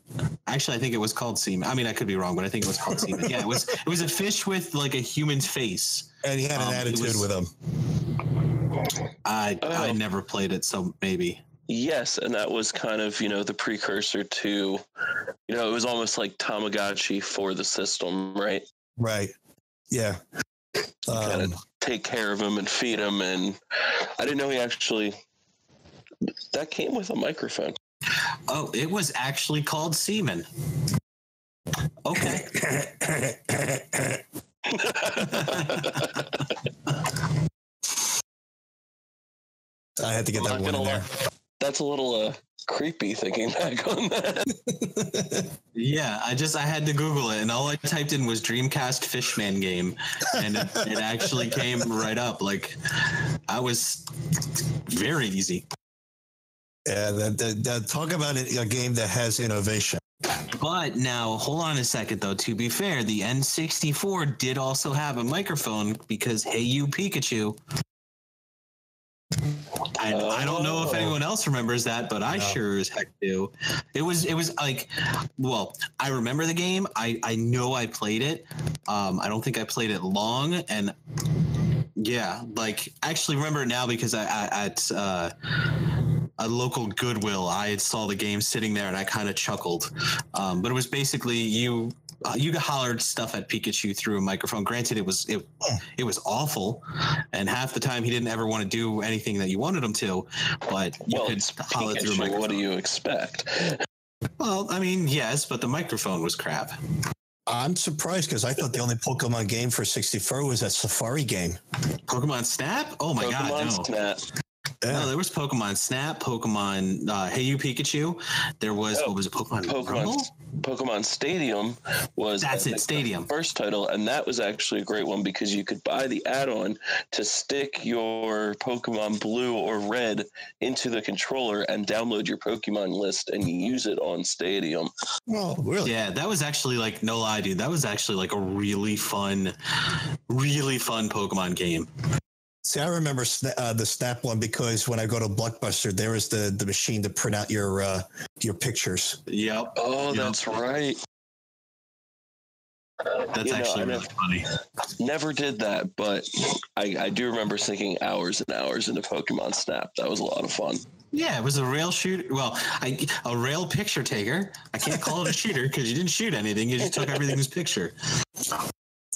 Actually, I think it was called Seaman. I mean, I could be wrong, but I think it was called Seaman. Yeah, it was. It was a fish with like a human face. And he had an attitude with him. I never played it, so maybe. Yes, and that was kind of, the precursor to, it was almost like Tamagotchi for the system, right? Right. Yeah. Kind of take care of him and feed him, and I didn't know he actually that came with a microphone. Oh, it was actually called Seaman. Okay. I had to get that one in there. That's a little creepy thinking back on that. Yeah, I had to Google it, and all I typed in was Dreamcast Fishman game, and it actually came right up. Like, I was very easy. Yeah, talk about a game that has innovation. But now, hold on a second, though. To be fair, the N64 did also have a microphone because, hey, you Pikachu. I don't know if anyone else remembers that, but I sure as heck do. It was like, well, I remember the game. I know I played it. I don't think I played it long, and yeah, like actually remember it now because at a local Goodwill, I saw the game sitting there and I kind of chuckled. But it was basically you hollered stuff at Pikachu through a microphone. Granted, it was awful, and half the time he didn't ever want to do anything that you wanted him to. But you could holler through a microphone. What do you expect? Well, I mean, yes, but the microphone was crap. I'm surprised because I thought the only Pokemon game for 64 was that Safari game. Pokemon Snap? Oh my God, no. Snap. Yeah. No, there was Pokemon Snap, Pokemon Hey You Pikachu. There was what was it? Pokemon Rumble? Pokemon Stadium was Stadium. The first title, and that was actually a great one because you could buy the add-on to stick your Pokemon Blue or Red into the controller and download your Pokemon list and use it on Stadium. Oh, really? Yeah, that was actually like no lie, dude. That was actually like a really fun Pokemon game. See, I remember the Snap one because when I go to Blockbuster, there is the machine to print out your pictures. Yep. Oh, that's right. That's actually really funny. Never did that, but I do remember sinking hours and hours into Pokemon Snap. That was a lot of fun. Yeah, it was a rail shooter. Well, a rail picture taker. I can't call it a shooter because you didn't shoot anything. You just took everything's picture.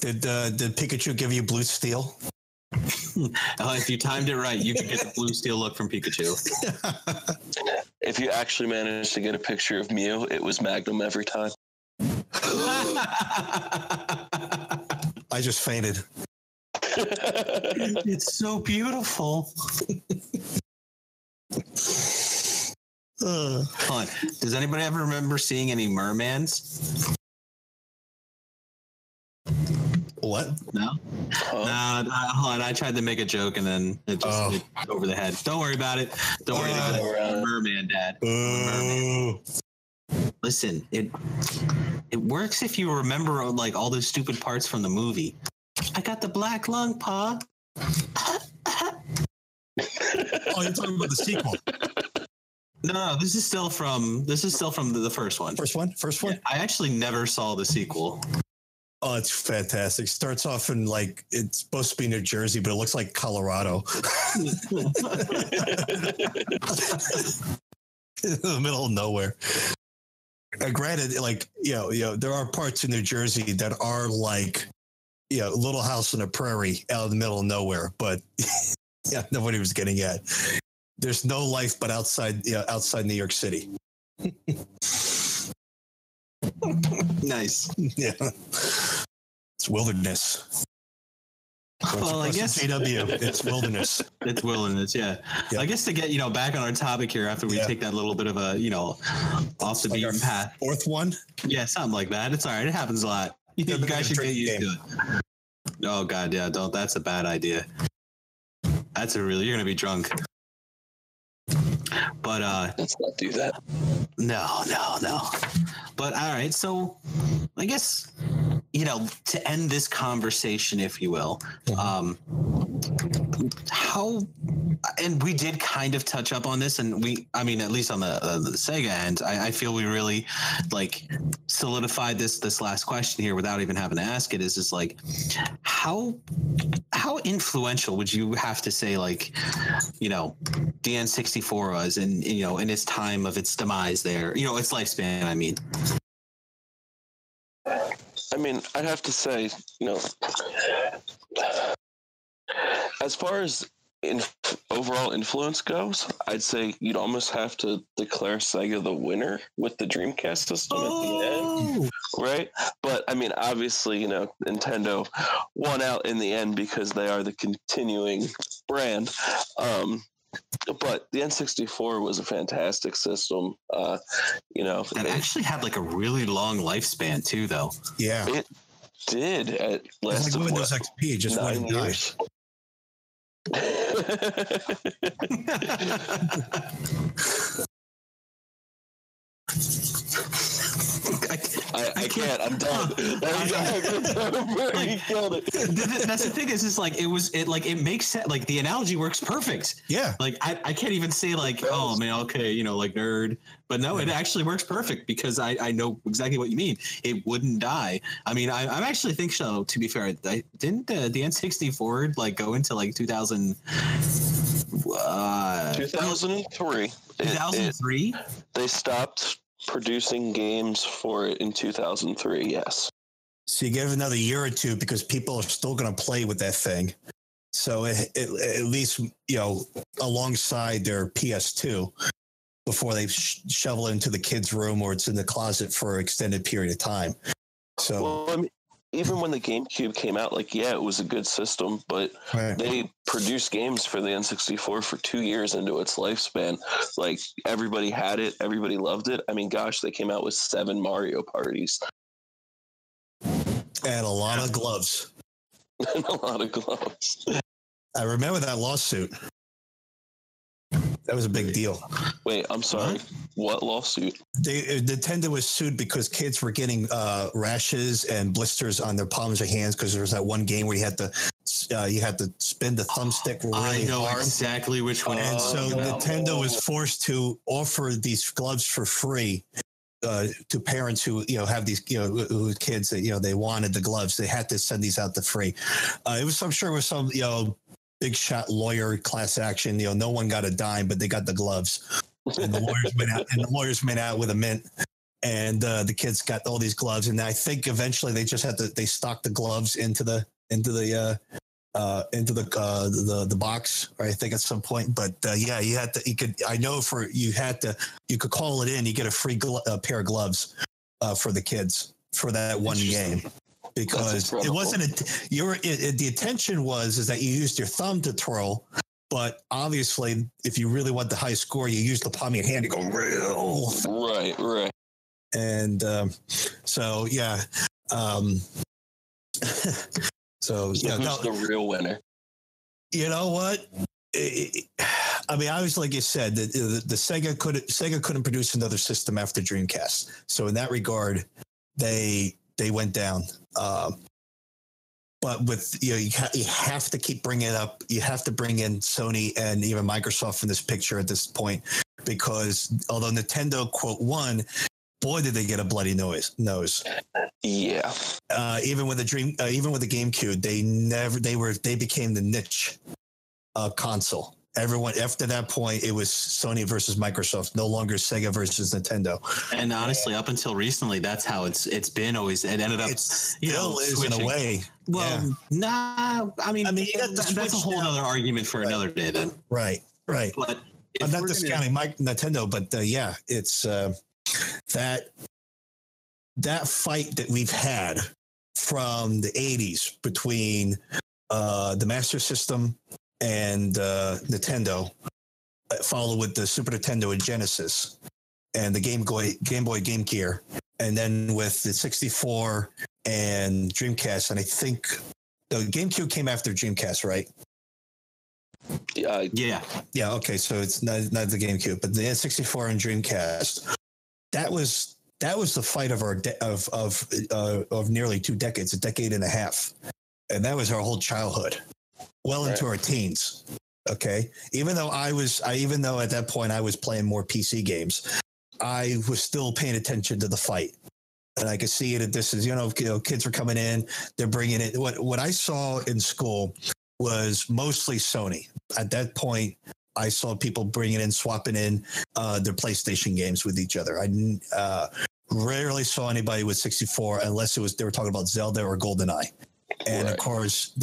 Did Pikachu give you blue steel? If you timed it right, you could get the blue steel look from Pikachu. If you actually managed to get a picture of Mew, it was Magnum every time. I just fainted. It's so beautiful. Hold on. Does anybody ever remember seeing any mermans? What? No? Hold on. I tried to make a joke and then it just hit over the head. Don't worry about it. Don't worry about it. Merman, Dad. Merman. Listen, it works if you remember like all those stupid parts from the movie. I got the black lung, Pa. Oh, you're talking about the sequel. No, this is still from the first one. First one? Yeah, I actually never saw the sequel. Oh, it's fantastic. Starts off in like it's supposed to be New Jersey, but it looks like Colorado. In the middle of nowhere. Granted, like there are parts in New Jersey that are like Little House on the Prairie out in the middle of nowhere, but nobody was getting at. There's no life but outside New York City. Nice. Yeah. It's wilderness. Well, I guess JW, it's wilderness. It's wilderness, yeah. I guess to get back on our topic here after we take that little bit of a off the beaten path. Fourth one? Yeah, something like that. It's all right. It happens a lot. You guys should get used to it. Oh God, yeah. Don't. That's a bad idea. You're gonna be drunk. But let's not do that. No. But all right, so I guess to end this conversation, if you will, how, and we did kind of touch up on this, and at least on the Sega end, I feel we really like solidified this last question here without even having to ask it. Is like how influential would you have to say like the N64 was in its time of its demise there, its lifespan, I'd have to say, as far as overall influence goes, I'd say you'd almost have to declare Sega the winner with the Dreamcast system at the end, right? But I mean, obviously, you know, Nintendo won out in the end because they are the continuing brand. But the N64 was a fantastic system. You know, it actually had like a really long lifespan too, though. Yeah, it did. At last like of Windows XP, just 9 years. I can't. I'm done. Like, that's the thing. Is just like it makes sense. Like the analogy works perfect. Yeah. Like I can't even say like, oh man, okay, you know, like nerd. But no, it actually works perfect because I know exactly what you mean. It wouldn't die. I mean, I actually think so. To be fair, didn't the N64 like go into like 2000? 2003. 2003. They stopped producing games for it in 2003. Yes. So you give another year or two because people are still going to play with that thing. So at least, you know, alongside their PS2 before they shovel it into the kids' room or it's in the closet for an extended period of time. So, well, I mean, even when the GameCube came out, like, yeah, it was a good system, but they produced games for the N64 for 2 years into its lifespan. Like, everybody had it. Everybody loved it. I mean, gosh, they came out with 7 Mario parties. And a lot of gloves. And a lot of gloves. I remember that lawsuit. That was a big deal. Wait, I'm sorry. What lawsuit? Nintendo was sued because kids were getting rashes and blisters on their palms or hands because there was that one game where you had to spin the thumbstick really hard. I know exactly which one. And so Nintendo was forced to offer these gloves for free to parents who, you know, have these, you know, who kids that, you know, they wanted the gloves. They had to send these out for free. I'm sure it was some, you know, big shot lawyer class action. You know, no one got a dime, but they got the gloves. And the lawyers went out with a mint, and the kids got all these gloves. And I think eventually they just they stocked the gloves into the box, or I think at some point. But yeah, you could call it in. You get a free pair of gloves for the kids for that one game. Because it wasn't the intention is that you used your thumb to twirl, but obviously if you really want the high score, you use the palm of your hand to go real right. And so yeah, so yeah, who's the real winner? You know what? I mean, I was like you said, the Sega couldn't produce another system after Dreamcast, so in that regard, they went down. But with, you know, you have to keep bringing it up. You have to bring in Sony and even Microsoft in this picture at this point, because although Nintendo quote won, boy did they get a bloody nose. Yeah. Even with the GameCube, they became the niche console. Everyone after that point, it was Sony versus Microsoft, no longer Sega versus Nintendo. And honestly, up until recently, that's how it's been always. It ended up, switching. In a way. Well, nah. I mean, that's a whole other argument for another day. Then, right. But I'm not discounting Nintendo, but yeah, it's that fight that we've had from the '80s between the Master System and Nintendo, followed with the Super Nintendo and Genesis, and the Game Boy, Game Gear, and then with the 64 and Dreamcast. And I think the GameCube came after Dreamcast, right? Yeah. Okay, so it's not the GameCube, but the N64 and Dreamcast. That was the fight of of nearly 2 decades, a decade and a half, and that was our whole childhood. Well into our teens. Okay. Even though at that point I was playing more PC games, I was still paying attention to the fight. And I could see it at distance. You know, kids were coming in, they're bringing it. What I saw in school was mostly Sony. At that point, I saw people bringing in, swapping in their PlayStation games with each other. I rarely saw anybody with 64 unless they were talking about Zelda or GoldenEye. And of course,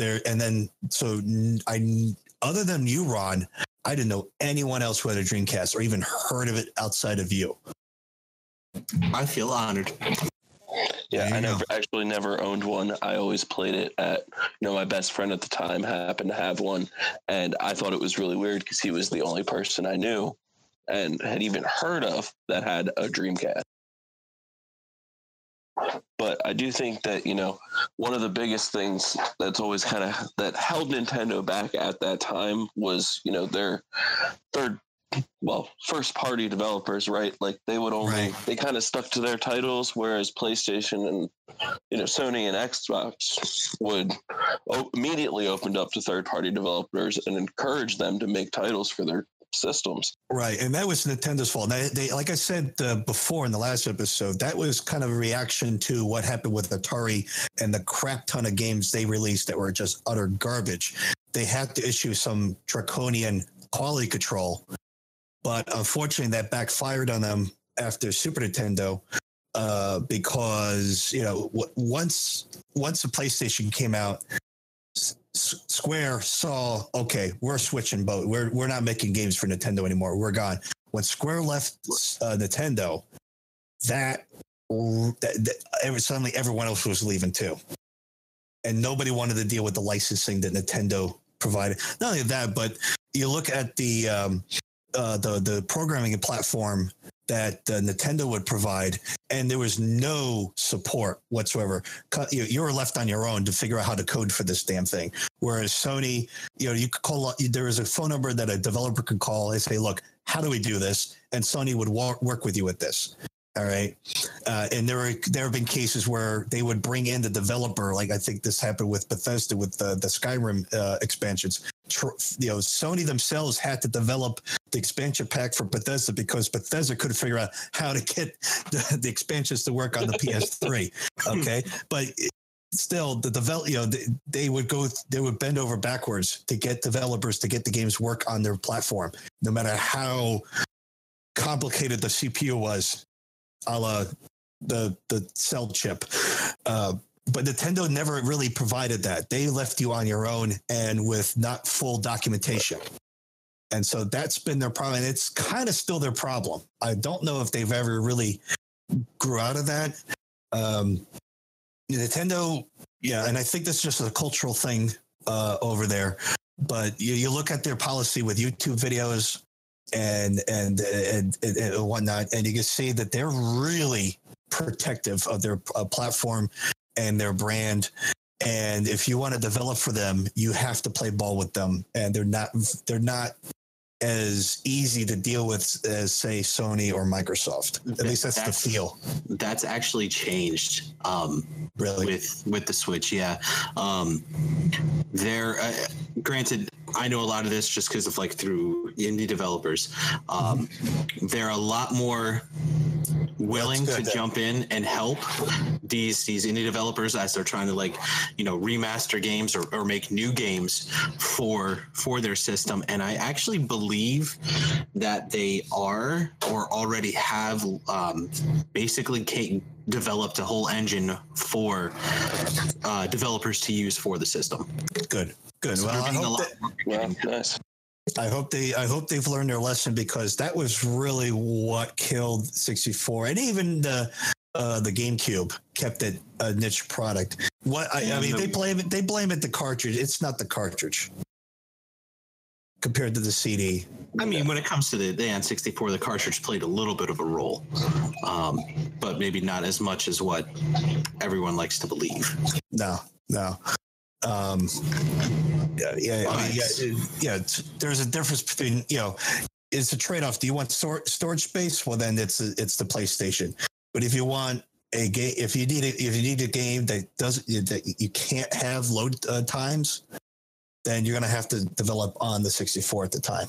other than you, Ron, I didn't know anyone else who had a Dreamcast or even heard of it outside of you. I feel honored. Yeah, I never owned one. I always played it at, my best friend at the time happened to have one. And I thought it was really weird because he was the only person I knew and had even heard of that had a Dreamcast. But I do think that, one of the biggest things that's always that held Nintendo back at that time was, their first party developers, right? Like they would only, they kind of stuck to their titles, whereas PlayStation and, Sony and Xbox would immediately opened up to third party developers and encouraged them to make titles for their systems. Right. And that was Nintendo's fault. They like I said before in the last episode, that was kind of a reaction to what happened with Atari and the crap ton of games they released that were just utter garbage. They had to issue some draconian quality control, but unfortunately that backfired on them after Super Nintendo because, once the PlayStation came out, Square saw, okay, we're switching boat. We're not making games for Nintendo anymore. We're gone. When Square left Nintendo, suddenly everyone else was leaving too, and nobody wanted to deal with the licensing that Nintendo provided. Not only that, but you look at the programming platform that Nintendo would provide, and there was no support whatsoever. You were left on your own to figure out how to code for this damn thing. Whereas Sony, you could call, there is a phone number that a developer could call and say, look, how do we do this? And Sony would work with you with this. All right. And there have been cases where they would bring in the developer. Like I think this happened with Bethesda with the Skyrim expansions. Sony themselves had to develop the expansion pack for Bethesda because Bethesda couldn't figure out how to get the expansions to work on the PS3. Okay. But still they would bend over backwards to get developers to get the games work on their platform, no matter how complicated the CPU was. A la the cell chip. But Nintendo never really provided that. They left you on your own and with not full documentation. And so that's been their problem. And it's kind of still their problem. I don't know if they've ever really grew out of that. Nintendo, and I think that's just a cultural thing over there. But you look at their policy with YouTube videos and whatnot, and you can see that they're really protective of their platform and their brand. And if you want to develop for them, you have to play ball with them. And they're not as easy to deal with as, say, Sony or Microsoft. At least that's the feel. That's actually changed. Really? With the Switch, yeah. Granted, I know a lot of this just because of through indie developers. They're a lot more willing to jump in and help these indie developers as they're trying to remaster games or make new games for their system. And I actually believe that they are or already have basically developed a whole engine for developers to use for the system. Good. So well, I hope they've learned their lesson, because that was really what killed 64, and even the GameCube kept it a niche product. They blame it the cartridge. It's not the cartridge compared to the CD. I mean, when it comes to the N64, the cartridge played a little bit of a role, but maybe not as much as what everyone likes to believe. No. There's a difference between, it's a trade-off. Do you want storage space? Well, then it's the PlayStation. But if you want a game, if you need a game that you can't have load times, then you're going to have to develop on the 64 at the time.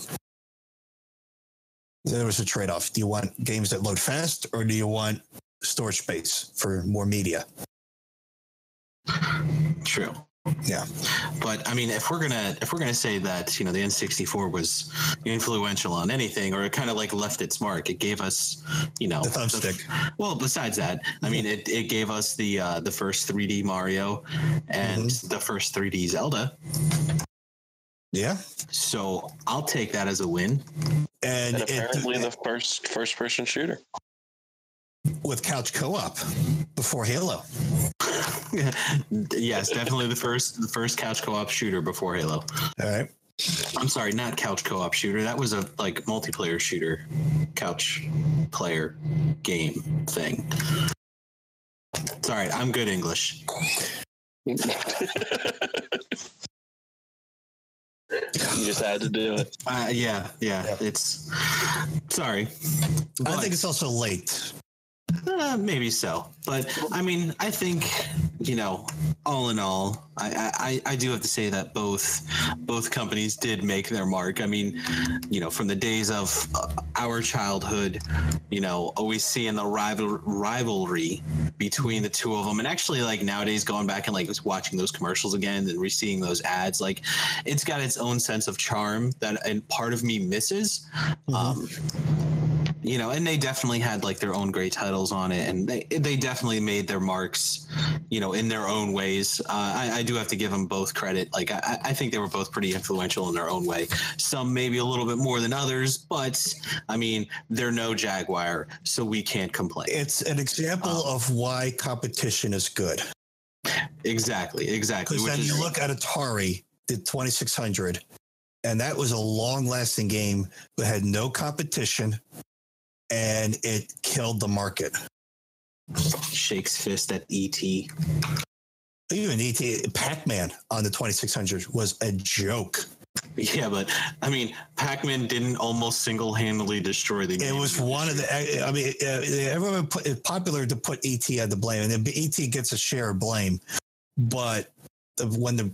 There was a trade-off. Do you want games that load fast, or do you want storage space for more media? True. Yeah, but I mean, if we're gonna say that the N64 was influential on anything, or it kind of left its mark, it gave us the thumbstick. Well, besides that, I mean, it gave us the first 3D Mario and the first 3D Zelda. Yeah. So I'll take that as a win. And apparently the first person shooter. With couch co-op before Halo. Yes, definitely the first couch co-op shooter before Halo. All right. I'm sorry, not couch co-op shooter. That was a like multiplayer shooter, couch player game thing. Sorry, I'm good English. You just had to do it. Yeah. It's sorry. I think it's also late. Maybe so, but I mean, I think all in all, I do have to say that both companies did make their mark. I mean, from the days of our childhood, always seeing the rivalry between the two of them, and actually like nowadays going back and like watching those commercials again and re-seeing those ads, like it's got its own sense of charm that and part of me misses. And they definitely had like their own great titles on it, and they definitely made their marks, in their own ways. I do have to give them both credit. Like I think they were both pretty influential in their own way. Some maybe a little bit more than others, but I mean, they're no Jaguar, so we can't complain. It's an example of why competition is good. Exactly. Because then you look at Atari, the 2600, and that was a long-lasting game that had no competition. And it killed the market. Shakes fist at E.T. Even E.T. Pac-Man on the 2600 was a joke. Yeah, but I mean, Pac-Man didn't almost single-handedly destroy the game. It was one of the. I mean, everyone it's popular to put E.T. at the blame, and then E.T. gets a share of blame. But when the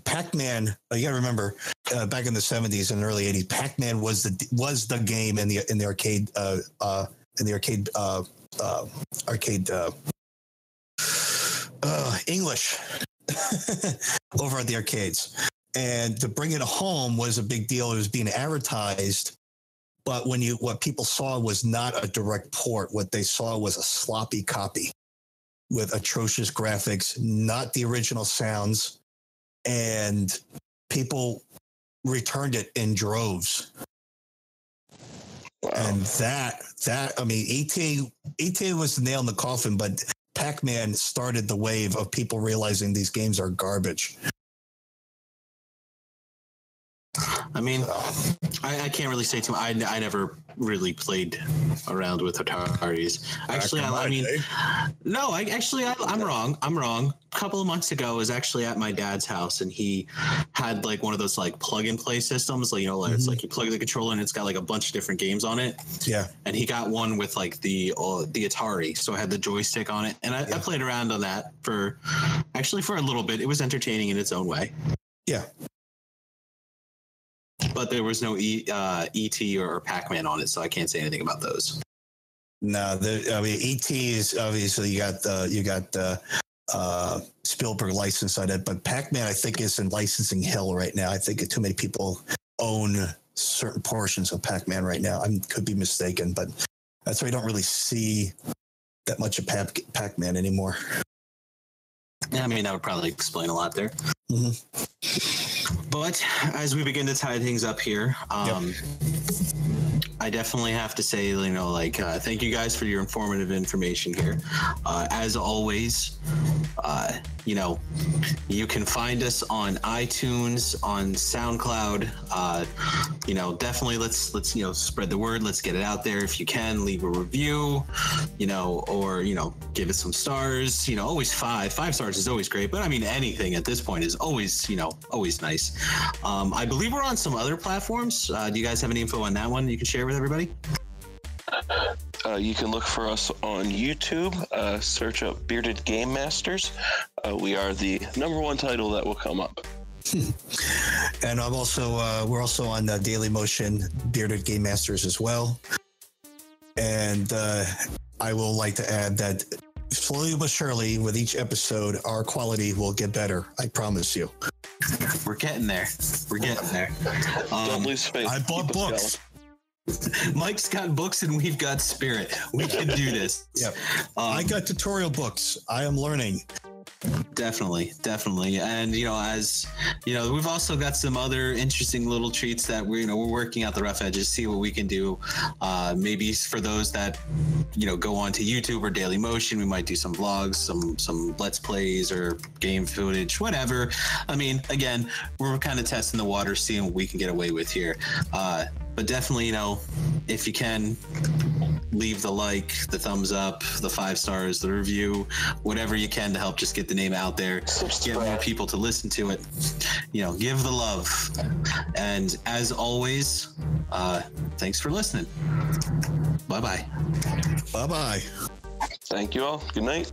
Pac-Man, you got to remember, back in the 70s and early 80s, Pac-Man was the game in the arcade English over at the arcades, and to bring it home was a big deal. It was being advertised, but what people saw was not a direct port. What they saw was a sloppy copy with atrocious graphics, not the original sounds, and people returned it in droves. Wow. And that I mean, ET was the nail in the coffin, but Pac-Man started the wave of people realizing these games are garbage. I mean, I can't really say too much. I never really played around with Ataris. Actually, I'm wrong. A couple of months ago, I was actually at my dad's house, and he had like one of those like plug and play systems. Like, it's like you plug the controller and it's got like a bunch of different games on it. Yeah. And he got one with like the Atari, so I had the joystick on it, and I played around on that for a little bit. It was entertaining in its own way. Yeah. But there was no E.T. or Pac-Man on it, so I can't say anything about those. No, E.T. is obviously you got Spielberg license on it, but Pac-Man I think is in licensing hell right now. I think too many people own certain portions of Pac-Man right now. I could be mistaken, but that's why you don't really see that much of Pac-Man anymore. Yeah, I mean, that would probably explain a lot there. Mm-hmm. But as we begin to tie things up here, I definitely have to say, thank you guys for your informative information here. As always, you can find us on iTunes, on SoundCloud. Definitely let's spread the word. Let's get it out there. If you can, leave a review, or give it some stars. Always five stars is always great. But I mean, anything at this point is always nice. I believe we're on some other platforms. Do you guys have any info on that one you can share with everybody? You can look for us on YouTube. Search up Bearded Game Masters. We are the #1 title that will come up. And I'm also we're also on Daily Motion Bearded Game Masters as well. And I will like to add that slowly but surely, with each episode, our quality will get better. I promise you. We're getting there. Don't lose faith. I bought books. Mike's got books and we've got spirit. We can do this. Yep. I got tutorial books. I am learning. Definitely. And, as we've also got some other interesting little treats that we're working out the rough edges, see what we can do. Maybe for those that, go on to YouTube or Daily Motion, we might do some vlogs, some Let's Plays or game footage, whatever. I mean, again, we're kind of testing the water, seeing what we can get away with here. But definitely, if you can, leave the like, the thumbs up, the 5 stars, the review, whatever you can to help just get the name out there, get more people to listen to it. Give the love. And as always, thanks for listening. Bye-bye. Bye-bye. Thank you all. Good night.